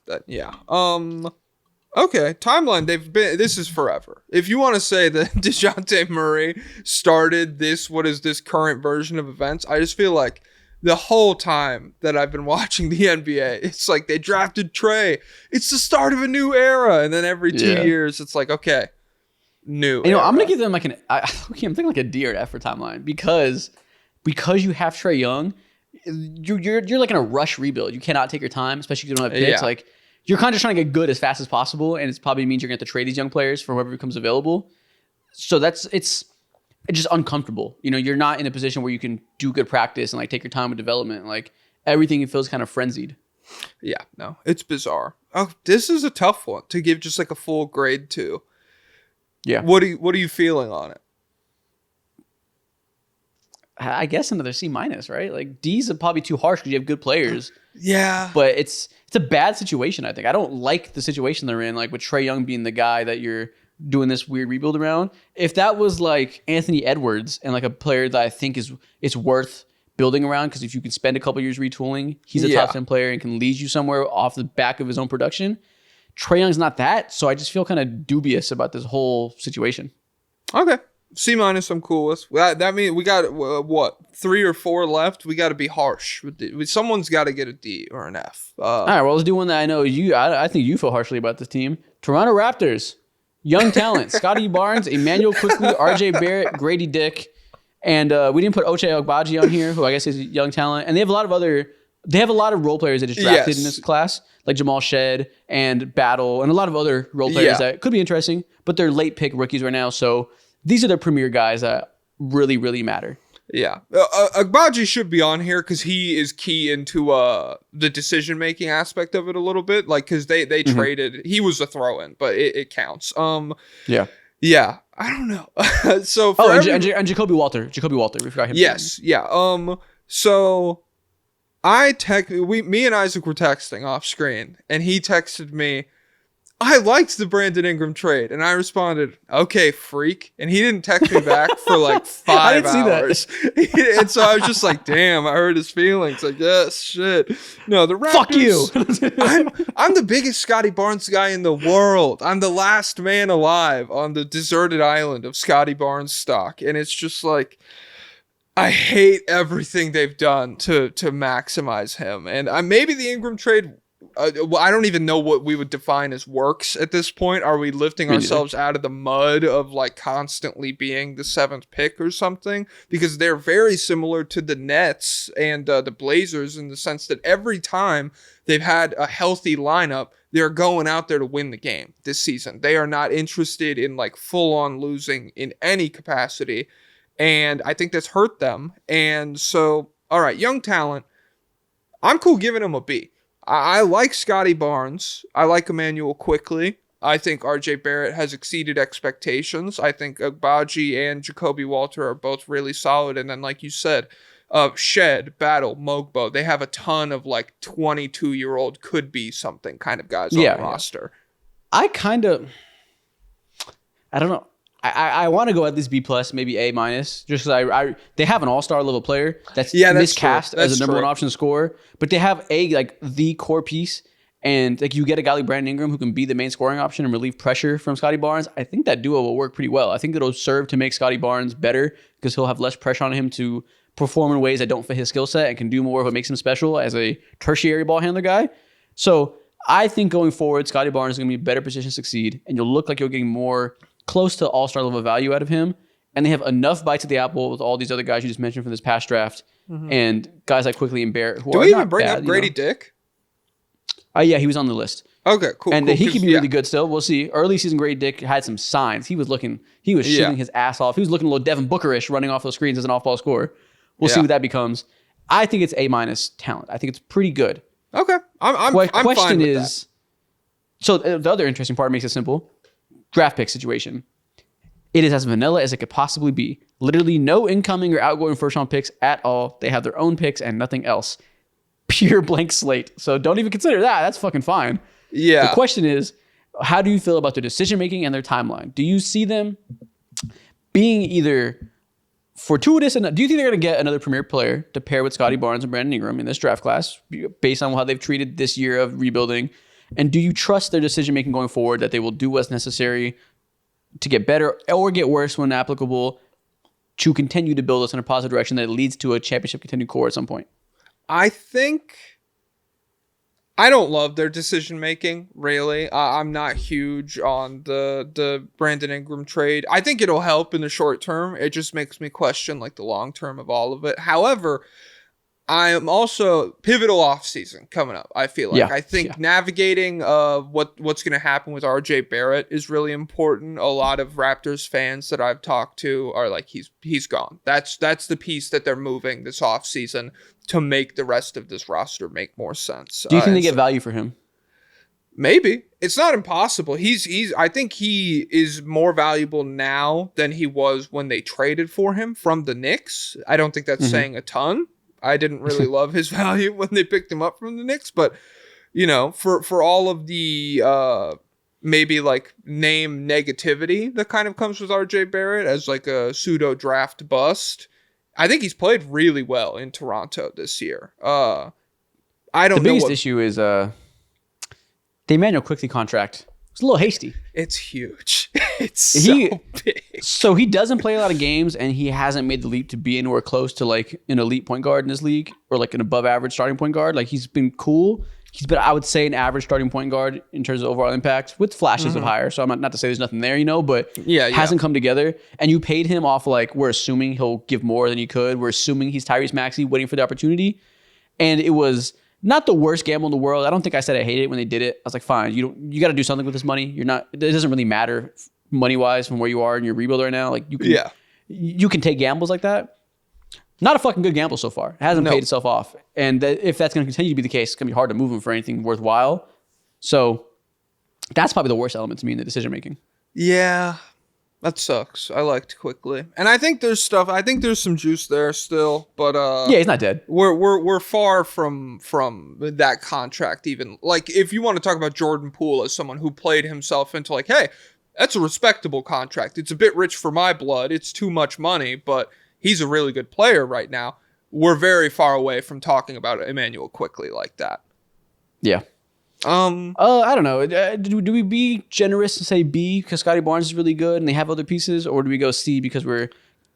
Okay, timeline. This is forever. If you want to say that DeJounte Murray started what is this current version of events, I just feel like the whole time that I've been watching the NBA, it's like they drafted Trey. It's the start of a new era, and then every 2 years, it's like, okay, new. You know, I'm gonna give them like I'm thinking like a D or an F for timeline because you have Trae Young, you're like in a rush rebuild. You cannot take your time, especially if you don't have picks. Like you're kind of just trying to get good as fast as possible, and it probably means you're gonna have to trade these young players for whoever becomes available. So it's just uncomfortable. You know, you're not in a position where you can do good practice and like take your time with development. Like everything feels kind of frenzied. Yeah, no, it's bizarre. Oh, this is a tough one to give just like a full grade to. Yeah. What are you feeling on it? I guess another C-, right? Like D's are probably too harsh because you have good players. Yeah. But it's a bad situation, I think. I don't like the situation they're in, like with Trae Young being the guy that you're doing this weird rebuild around. If that was like Anthony Edwards and like a player that I think it's worth building around, because if you can spend a couple years retooling, he's a top 10 player and can lead you somewhere off the back of his own production. Trae Young's not that, so I just feel kind of dubious about this whole situation. Okay. C-, I'm cool with. That means we got, 3 or 4 left? We got to be harsh. Someone's got to get a D or an F. All right, well, let's do one that I know I think you feel harshly about this team. Toronto Raptors. Young talent. Scotty Barnes, Emmanuel Quickley, RJ Barrett, Grady Dick. And we didn't put Ochai Agbaji on here, who I guess is a young talent. And they have a lot of role players that just drafted in this class, like Jamal Shed and Battle, and a lot of other role players that could be interesting, but they're late pick rookies right now. So these are the premier guys that really, really matter. Yeah. Agbaji should be on here because he is key into the decision-making aspect of it a little bit. Like, because they traded. He was a throw-in, but it counts. Yeah. Yeah. I don't know. So and Jacoby Walter. We forgot him. Yes. Yeah. So me and Isaac were texting off screen, and he texted me, I liked the Brandon Ingram trade. And I responded, okay, freak. And he didn't text me back for like 5 hours. And so I was just like, damn, I hurt his feelings. Like, yes, shit. No, the Raptors. Fuck you. I'm the biggest Scotty Barnes guy in the world. I'm the last man alive on the deserted island of Scotty Barnes stock. And it's just like, I hate everything they've done to maximize him. And maybe the Ingram trade, I don't even know what we would define as works at this point. Are we lifting ourselves out of the mud of like constantly being the 7th pick or something? Because they're very similar to the Nets and the Blazers in the sense that every time they've had a healthy lineup, they're going out there to win the game this season. They are not interested in like full on losing in any capacity. And I think that's hurt them. And so, all right, young talent, I'm cool giving them a B. I like Scotty Barnes. I like Emmanuel Quickley. I think RJ Barrett has exceeded expectations. I think Agbaji and Jacoby Walter are both really solid. And then, like you said, Shed, Battle, Mogbo, they have a ton of like 22-year-old could be something kind of guys on the roster. I don't know. I want to go at least B+, maybe A-, just because they have an all-star level player that's miscast as a number one option scorer, but they have the core piece, and like you get a guy like Brandon Ingram who can be the main scoring option and relieve pressure from Scotty Barnes. I think that duo will work pretty well. I think it'll serve to make Scotty Barnes better because he'll have less pressure on him to perform in ways that don't fit his skill set and can do more of what makes him special as a tertiary ball handler guy. So I think going forward, Scotty Barnes is going to be in a better position to succeed, and you'll look like you're getting more close to all-star level value out of him. And they have enough bites at the apple with all these other guys you just mentioned from this past draft and guys like Quickley and Barrett. Do we even bring up Grady Dick? Yeah, he was on the list. Okay, cool. And he could be really good still. We'll see. Early season Grady Dick had some signs. He was shooting his ass off. He was looking a little Devin Booker-ish running off those screens as an off-ball scorer. We'll see what that becomes. I think it's A- talent. I think it's pretty good. Okay. I'm question fine with is, that. So the other interesting part makes it simple. Draft pick situation. It is as vanilla as it could possibly be. Literally no incoming or outgoing first-round picks at all. They have their own picks and nothing else. Pure blank slate. So don't even consider that. That's fucking fine. Yeah. The question is, how do you feel about their decision-making and their timeline? Do you see them being either fortuitous, and do you think they're going to get another premier player to pair with Scotty Barnes and Brandon Ingram in this draft class based on how they've treated this year of rebuilding? And do you trust their decision-making going forward that they will do what's necessary to get better or get worse when applicable to continue to build us in a positive direction that leads to a championship contending core at some point? I think I don't love their decision making, really. I'm not huge on the Brandon Ingram trade. I think it'll help in the short term. It just makes me question like the long term of all of it. However, I am also pivotal offseason coming up. I feel like I think navigating what's going to happen with RJ Barrett is really important. A lot of Raptors fans that I've talked to are like he's gone. That's the piece that they're moving this offseason to make the rest of this roster make more sense. Do you think they get value for him? Maybe. It's not impossible. I think he is more valuable now than he was when they traded for him from the Knicks. I don't think that's saying a ton. I didn't really love his value when they picked him up from the Knicks, but you know, for all of the maybe like name negativity that kind of comes with RJ Barrett as like a pseudo draft bust, I think he's played really well in Toronto this year. I don't know. The biggest issue is the Emmanuel Quickley contract. It's a little hasty. It's huge. It's so big. So he doesn't play a lot of games, and he hasn't made the leap to be anywhere close to like an elite point guard in this league or like an above average starting point guard. Like he's been cool. He's been, I would say, an average starting point guard in terms of overall impact with flashes of higher. So I'm not to say there's nothing there, you know, but hasn't come together. And you paid him off like we're assuming he'll give more than he could. We're assuming he's Tyrese Maxey waiting for the opportunity. And it was not the worst gamble in the world. I don't think I said I hated it when they did it. I was like, fine, you got to do something with this money. It doesn't really matter money wise from where you are in your rebuild right now. Like you can take gambles like that. Not a fucking good gamble so far. It hasn't paid itself off. And if that's going to continue to be the case, it's going to be hard to move him for anything worthwhile. So that's probably the worst element to me in the decision making. Yeah. That sucks. I liked Quickley, and I think there's stuff. I think there's some juice there still, but he's not dead. We're far from that contract. Even like if you want to talk about Jordan Poole as someone who played himself into like, hey, that's a respectable contract. It's a bit rich for my blood. It's too much money, but he's a really good player right now. We're very far away from talking about Emmanuel Quickley like that. Yeah. I don't know. Do we be generous and say B because Scotty Barnes is really good and they have other pieces, or do we go C because we're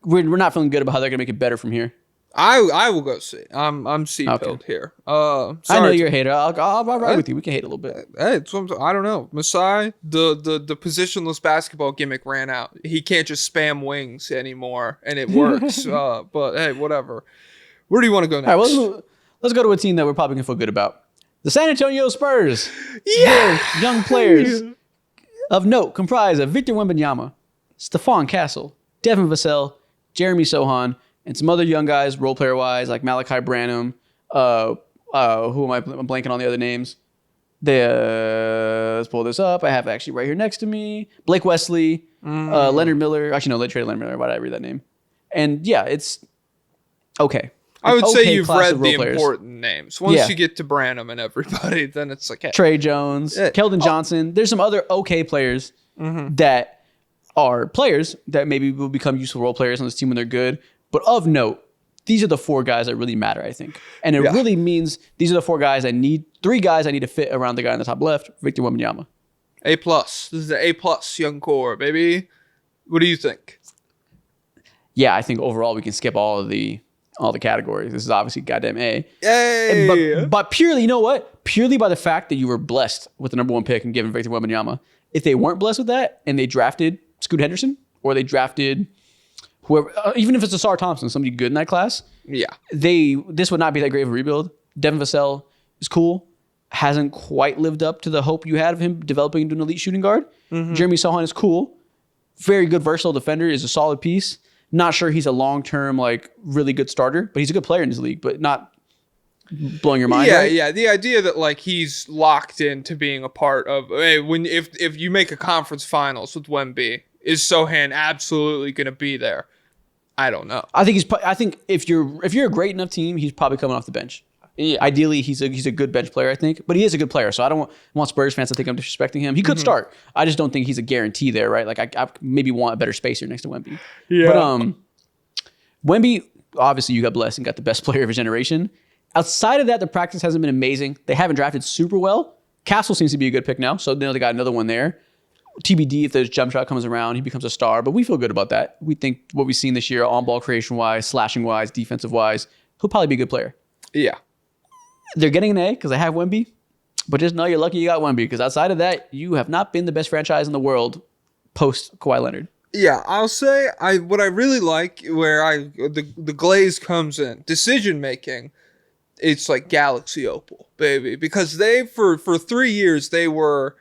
not feeling good about how they're gonna make it better from here? I will go C. I'm C-pilled here. Sorry, I know you're a hater. I'll ride with you. We can hate a little bit. Hey, I don't know. Masai, the positionless basketball gimmick ran out. He can't just spam wings anymore, and it works. But hey, whatever. Where do you want to go next? All right, well, let's go to a team that we're probably gonna feel good about. The San Antonio Spurs. Yeah. Their young players of note comprise of Victor Wembanyama, Stephon Castle, Devin Vassell, Jeremy Sohan, and some other young guys role player wise like Malachi Branham. Who am I? I'm blanking on the other names. Let's pull this up. I have it actually right here next to me. Blake Wesley, Leonard Miller. Actually, no, they traded Leonard Miller. Why did I read that name? And yeah, it's okay. I would say you've read the important names. Once you get to Branham and everybody, then it's like, hey. Trey Jones, Keldon Johnson. There's some other okay players that are players that maybe will become useful role players on this team when they're good. But of note, these are the four guys that really matter, I think. And it really means these are the three guys I need to fit around the guy in the top left, Victor Wembanyama. A+. This is the A+ young core, baby. What do you think? Yeah, I think overall we can skip all the categories. This is obviously goddamn A. Yay! But purely, you know what? Purely by the fact that you were blessed with the number one pick and given Victor Wembanyama. If they weren't blessed with that and they drafted Scoot Henderson or they drafted whoever, even if it's Asar Thompson, somebody good in that class, this would not be that great of a rebuild. Devin Vassell is cool. Hasn't quite lived up to the hope you had of him developing into an elite shooting guard. Jeremy Sohan is cool. Very good versatile defender, is a solid piece. Not sure he's a long-term, like, really good starter, but he's a good player in this league, but not blowing your mind. Yeah. The idea that, like, he's locked into being a part of, hey, if you make a conference finals with Wemby, is Sohan absolutely going to be there? I don't know. I think if you're a great enough team, he's probably coming off the bench. Yeah. Ideally, he's a good bench player, I think, but he is a good player. So I don't want Spurs fans to think I'm disrespecting him. He could start. I just don't think he's a guarantee there, right? Like I maybe want a better spacer next to Wemby. Yeah. But Wemby, obviously, you got blessed and got the best player of his generation. Outside of that, the practice hasn't been amazing. They haven't drafted super well. Castle seems to be a good pick now, so they got another one there. TBD if the jump shot comes around, he becomes a star, but we feel good about that. We think what we've seen this year, on-ball creation-wise, slashing-wise, defensive-wise, he'll probably be a good player. Yeah. They're getting an A because they have Wemby, but just know you're lucky you got Wemby because outside of that, you have not been the best franchise in the world post Kawhi Leonard. Yeah, I'll say what I really like where the glaze comes in, decision making, it's like Galaxy Opal, baby. Because they for 3 years they were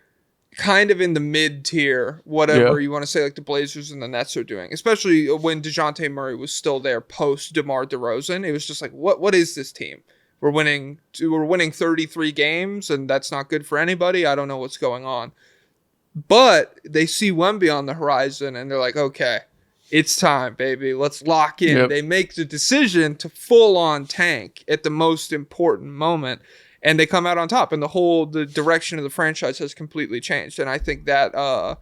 kind of in the mid tier, whatever you want to say, like the Blazers and the Nets are doing. Especially when DeJounte Murray was still there post DeMar DeRozan. It was just like, what is this team? We're winning 33 games, and that's not good for anybody. I don't know what's going on. But they see Wemby on the horizon, and they're like, okay, it's time, baby. Let's lock in. Yep. They make the decision to full-on tank at the most important moment, and they come out on top, and the direction of the franchise has completely changed. And I think that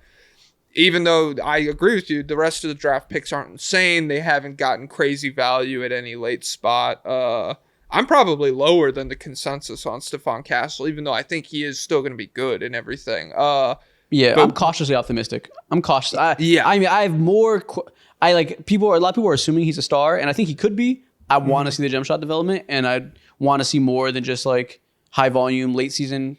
even though I agree with you, the rest of the draft picks aren't insane. They haven't gotten crazy value at any late spot. I'm probably lower than the consensus on Stephon Castle, even though I think he is still going to be good and everything. But I'm cautiously optimistic. I'm cautious. I mean, I have more. A lot of people are assuming he's a star, and I think he could be. I want to see the jump shot development, and I want to see more than just like high volume late season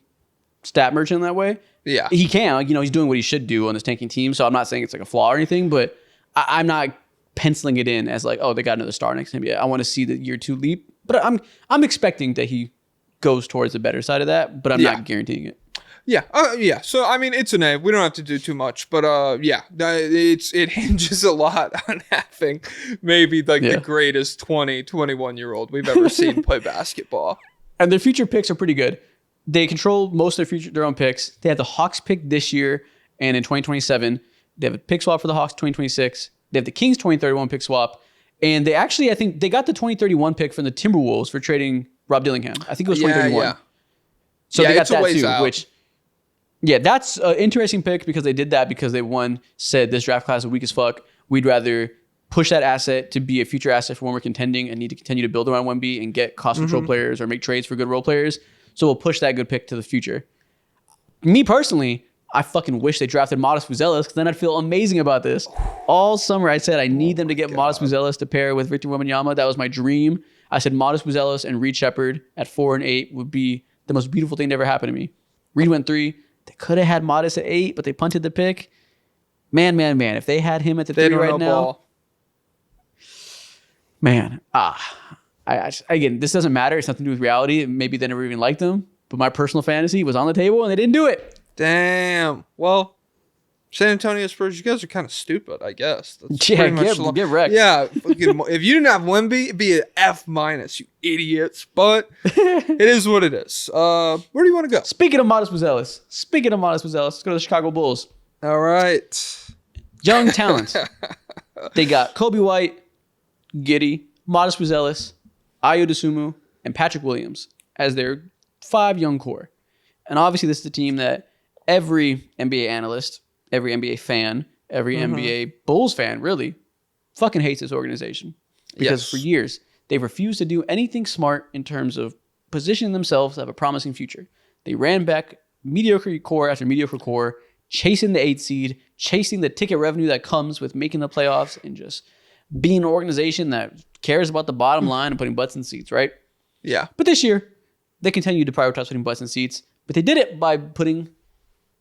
stat merchant that way. Yeah, he can. He's doing what he should do on this tanking team. So I'm not saying it's like a flaw or anything, but I'm not penciling it in as like, oh, they got another star next to him. Yeah, I want to see the year 2 leap. But I'm expecting that he goes towards the better side of that, but I'm not guaranteeing it. Yeah. So, I mean, it's an A. We don't have to do too much, but it hinges a lot on having maybe the greatest 21-year-old we've ever seen play basketball. And their future picks are pretty good. They control most of their own picks. They have the Hawks pick this year and in 2027. They have a pick swap for the Hawks 2026. They have the Kings 2031 pick swap. And they actually, I think they got the 2031 pick from the Timberwolves for trading Rob Dillingham. I think it was 2031. Yeah. So they got that too, which, that's an interesting pick because they did that because they said this draft class is weak as fuck. We'd rather push that asset to be a future asset for when we're contending and need to continue to build around Wemby and get cost control players or make trades for good role players. So we'll push that good pick to the future. Me personally, I fucking wish they drafted Modest Buzelis because then I'd feel amazing about this. All summer I said I need them to get Modest Buzelis to pair with Victor Wembanyama. That was my dream. I said Modest Buzelis and Reed Shepherd at 4 and 8 would be the most beautiful thing to ever happen to me. Reed went 3. They could have had Modest at 8, but they punted the pick. Man. If they had him at the 3 right now. Man. Again, this doesn't matter. It's nothing to do with reality. Maybe they never even liked him. But my personal fantasy was on the table and they didn't do it. Damn. Well, San Antonio Spurs, you guys are kind of stupid, I guess. That's get wrecked. Yeah. If you didn't have Wemby, it'd be an F-, you idiots. But it is what it is. Where do you want to go? Speaking of Modest Buzelis, let's go to the Chicago Bulls. All right. Young talent. They got Kobe White, Giddey, Modest Buzelis, Ayo Dosunmu, and Patrick Williams as their 5 young core. And obviously this is the team that every NBA analyst, every NBA fan, every NBA Bulls fan really fucking hates this organization. Because for years, they've refused to do anything smart in terms of positioning themselves to have a promising future. They ran back mediocre core after mediocre core, chasing the 8 seed, chasing the ticket revenue that comes with making the playoffs, and just being an organization that cares about the bottom line and putting butts in seats, right? Yeah. But this year, they continued to prioritize putting butts in seats, but they did it by putting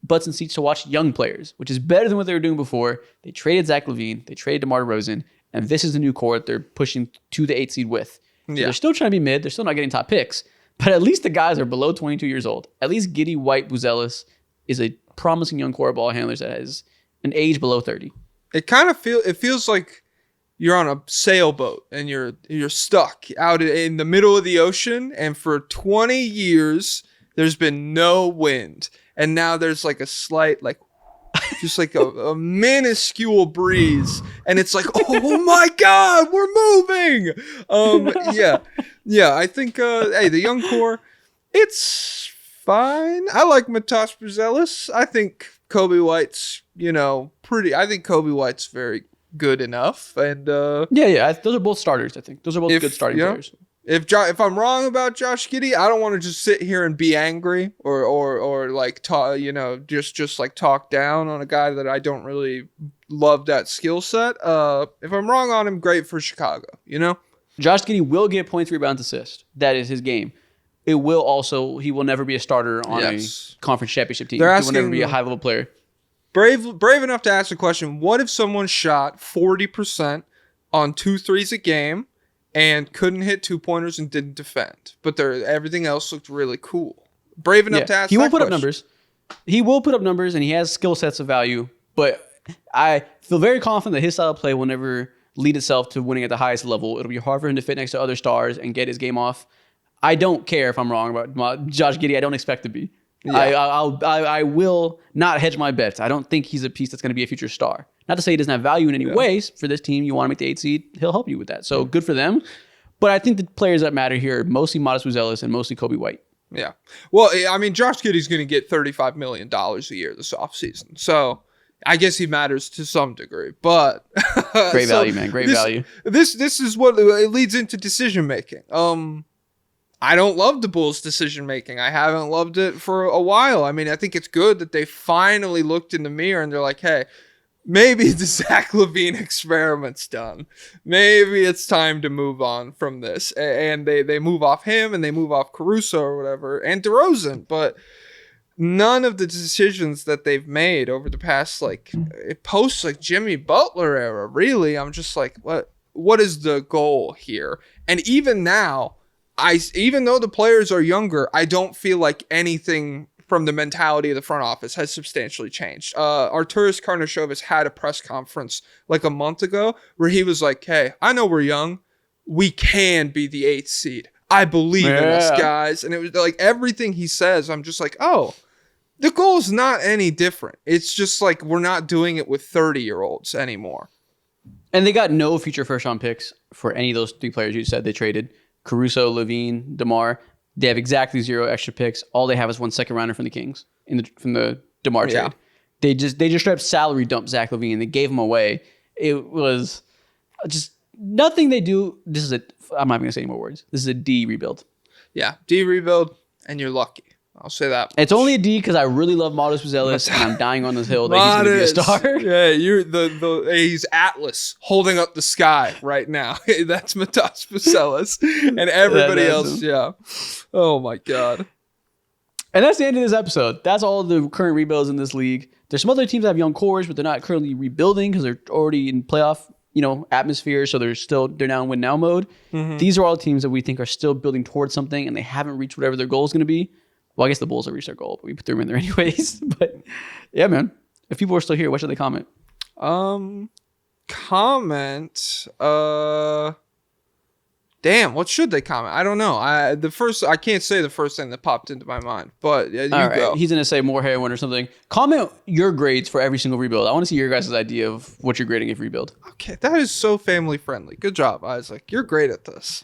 butts in seats to watch young players, which is better than what they were doing before. They traded Zach LaVine, they traded DeMar DeRozan, and this is the new core that they're pushing to the 8 seed with. So they're still trying to be mid, they're still not getting top picks, but at least the guys are below 22 years old. At least Giddey, White, Buzelis is a promising young core of ball handlers that has an age below 30. It kind of feels like you're on a sailboat and you're stuck out in the middle of the ocean, and for 20 years there's been no wind, and now there's like a slight just like a minuscule breeze, and it's like, oh my God, we're moving. Yeah. I think, hey, the young core, it's fine. I like Matas Buzelis. I think Kobe White's, I think Kobe White's very good enough, and those are both starters. I think those are both good starting players. If I'm wrong about Josh Giddey, I don't want to just sit here and be angry or like talk, just like talk down on a guy that I don't really love that skill set. If I'm wrong on him, great for Chicago. Josh Giddey will get points, rebounds, assists. That is his game. He will never be a starter on a conference championship team. He will never be a high level player. Brave enough to ask the question, what if someone shot 40% on 2 threes a game and couldn't hit 2-pointers and didn't defend, but everything else looked really cool? Brave enough to ask He will put up numbers. He will put up numbers, and he has skill sets of value, but I feel very confident that his style of play will never lead itself to winning at the highest level. It'll be hard for him to fit next to other stars and get his game off. I don't care if I'm wrong about Josh Giddey. I don't expect to be. Yeah. I will not hedge my bets. I don't think he's a piece that's going to be a future star. Not to say he doesn't have value in any ways. For this team, you want to make the 8 seed, he'll help you with that. So good for them. But I think the players that matter here are mostly Matas Buzelis and mostly Kobe White. Yeah. Well, I mean, Josh Giddey's going to get $35 million a year this offseason. So I guess he matters to some degree. But great value, man. Great value. This is what it leads into decision making. I don't love the Bulls' decision making. I haven't loved it for a while. I mean, I think it's good that they finally looked in the mirror and they're like, hey, maybe the Zach LaVine experiment's done. Maybe it's time to move on from this. And they move off him and they move off Caruso or whatever and DeRozan. But none of the decisions that they've made over the past, post Jimmy Butler era, really, I'm just like, what is the goal here? And even now, even though the players are younger, I don't feel like anything from the mentality of the front office has substantially changed. Arturas Karnisovas had a press conference like a month ago where he was like, hey, I know we're young. We can be the 8th seed. I believe in us, guys. And it was like everything he says, I'm just like, oh, the goal is not any different. It's just like we're not doing it with 30-year-olds anymore. And they got no future first-round picks for any of those 3 players you said they traded. Caruso, LaVine, DeMar. They have exactly 0 extra picks. All they have is 1 second rounder from the Kings from the DeMar trade. They just straight up salary dumped Zach LaVine. They gave him away. It was just nothing they do. I'm not even gonna say any more words. This is a D rebuild. Yeah, D rebuild, and you're lucky. I'll say that. It's only a D because I really love Matas Buzelis, and I'm dying on this hill that he's going to be a star. Yeah, you're he's Atlas holding up the sky right now. That's Matas Buzelis, and everybody else. Him. Yeah. Oh my God. And that's the end of this episode. That's all the current rebuilds in this league. There's some other teams that have young cores, but they're not currently rebuilding because they're already in playoff, atmosphere. So they're now in win now mode. Mm-hmm. These are all teams that we think are still building towards something, and they haven't reached whatever their goal is going to be. Well, I guess the Bulls have reached their goal, but we threw them in there anyways. But yeah, man. If people are still here, what should they comment? Damn, what should they comment? I don't know. I can't say the first thing that popped into my mind, but yeah, go. He's gonna say more heroin or something. Comment your grades for every single rebuild. I want to see your guys' idea of what you're grading if rebuild. Okay, that is so family friendly. Good job, Isaac. You're great at this.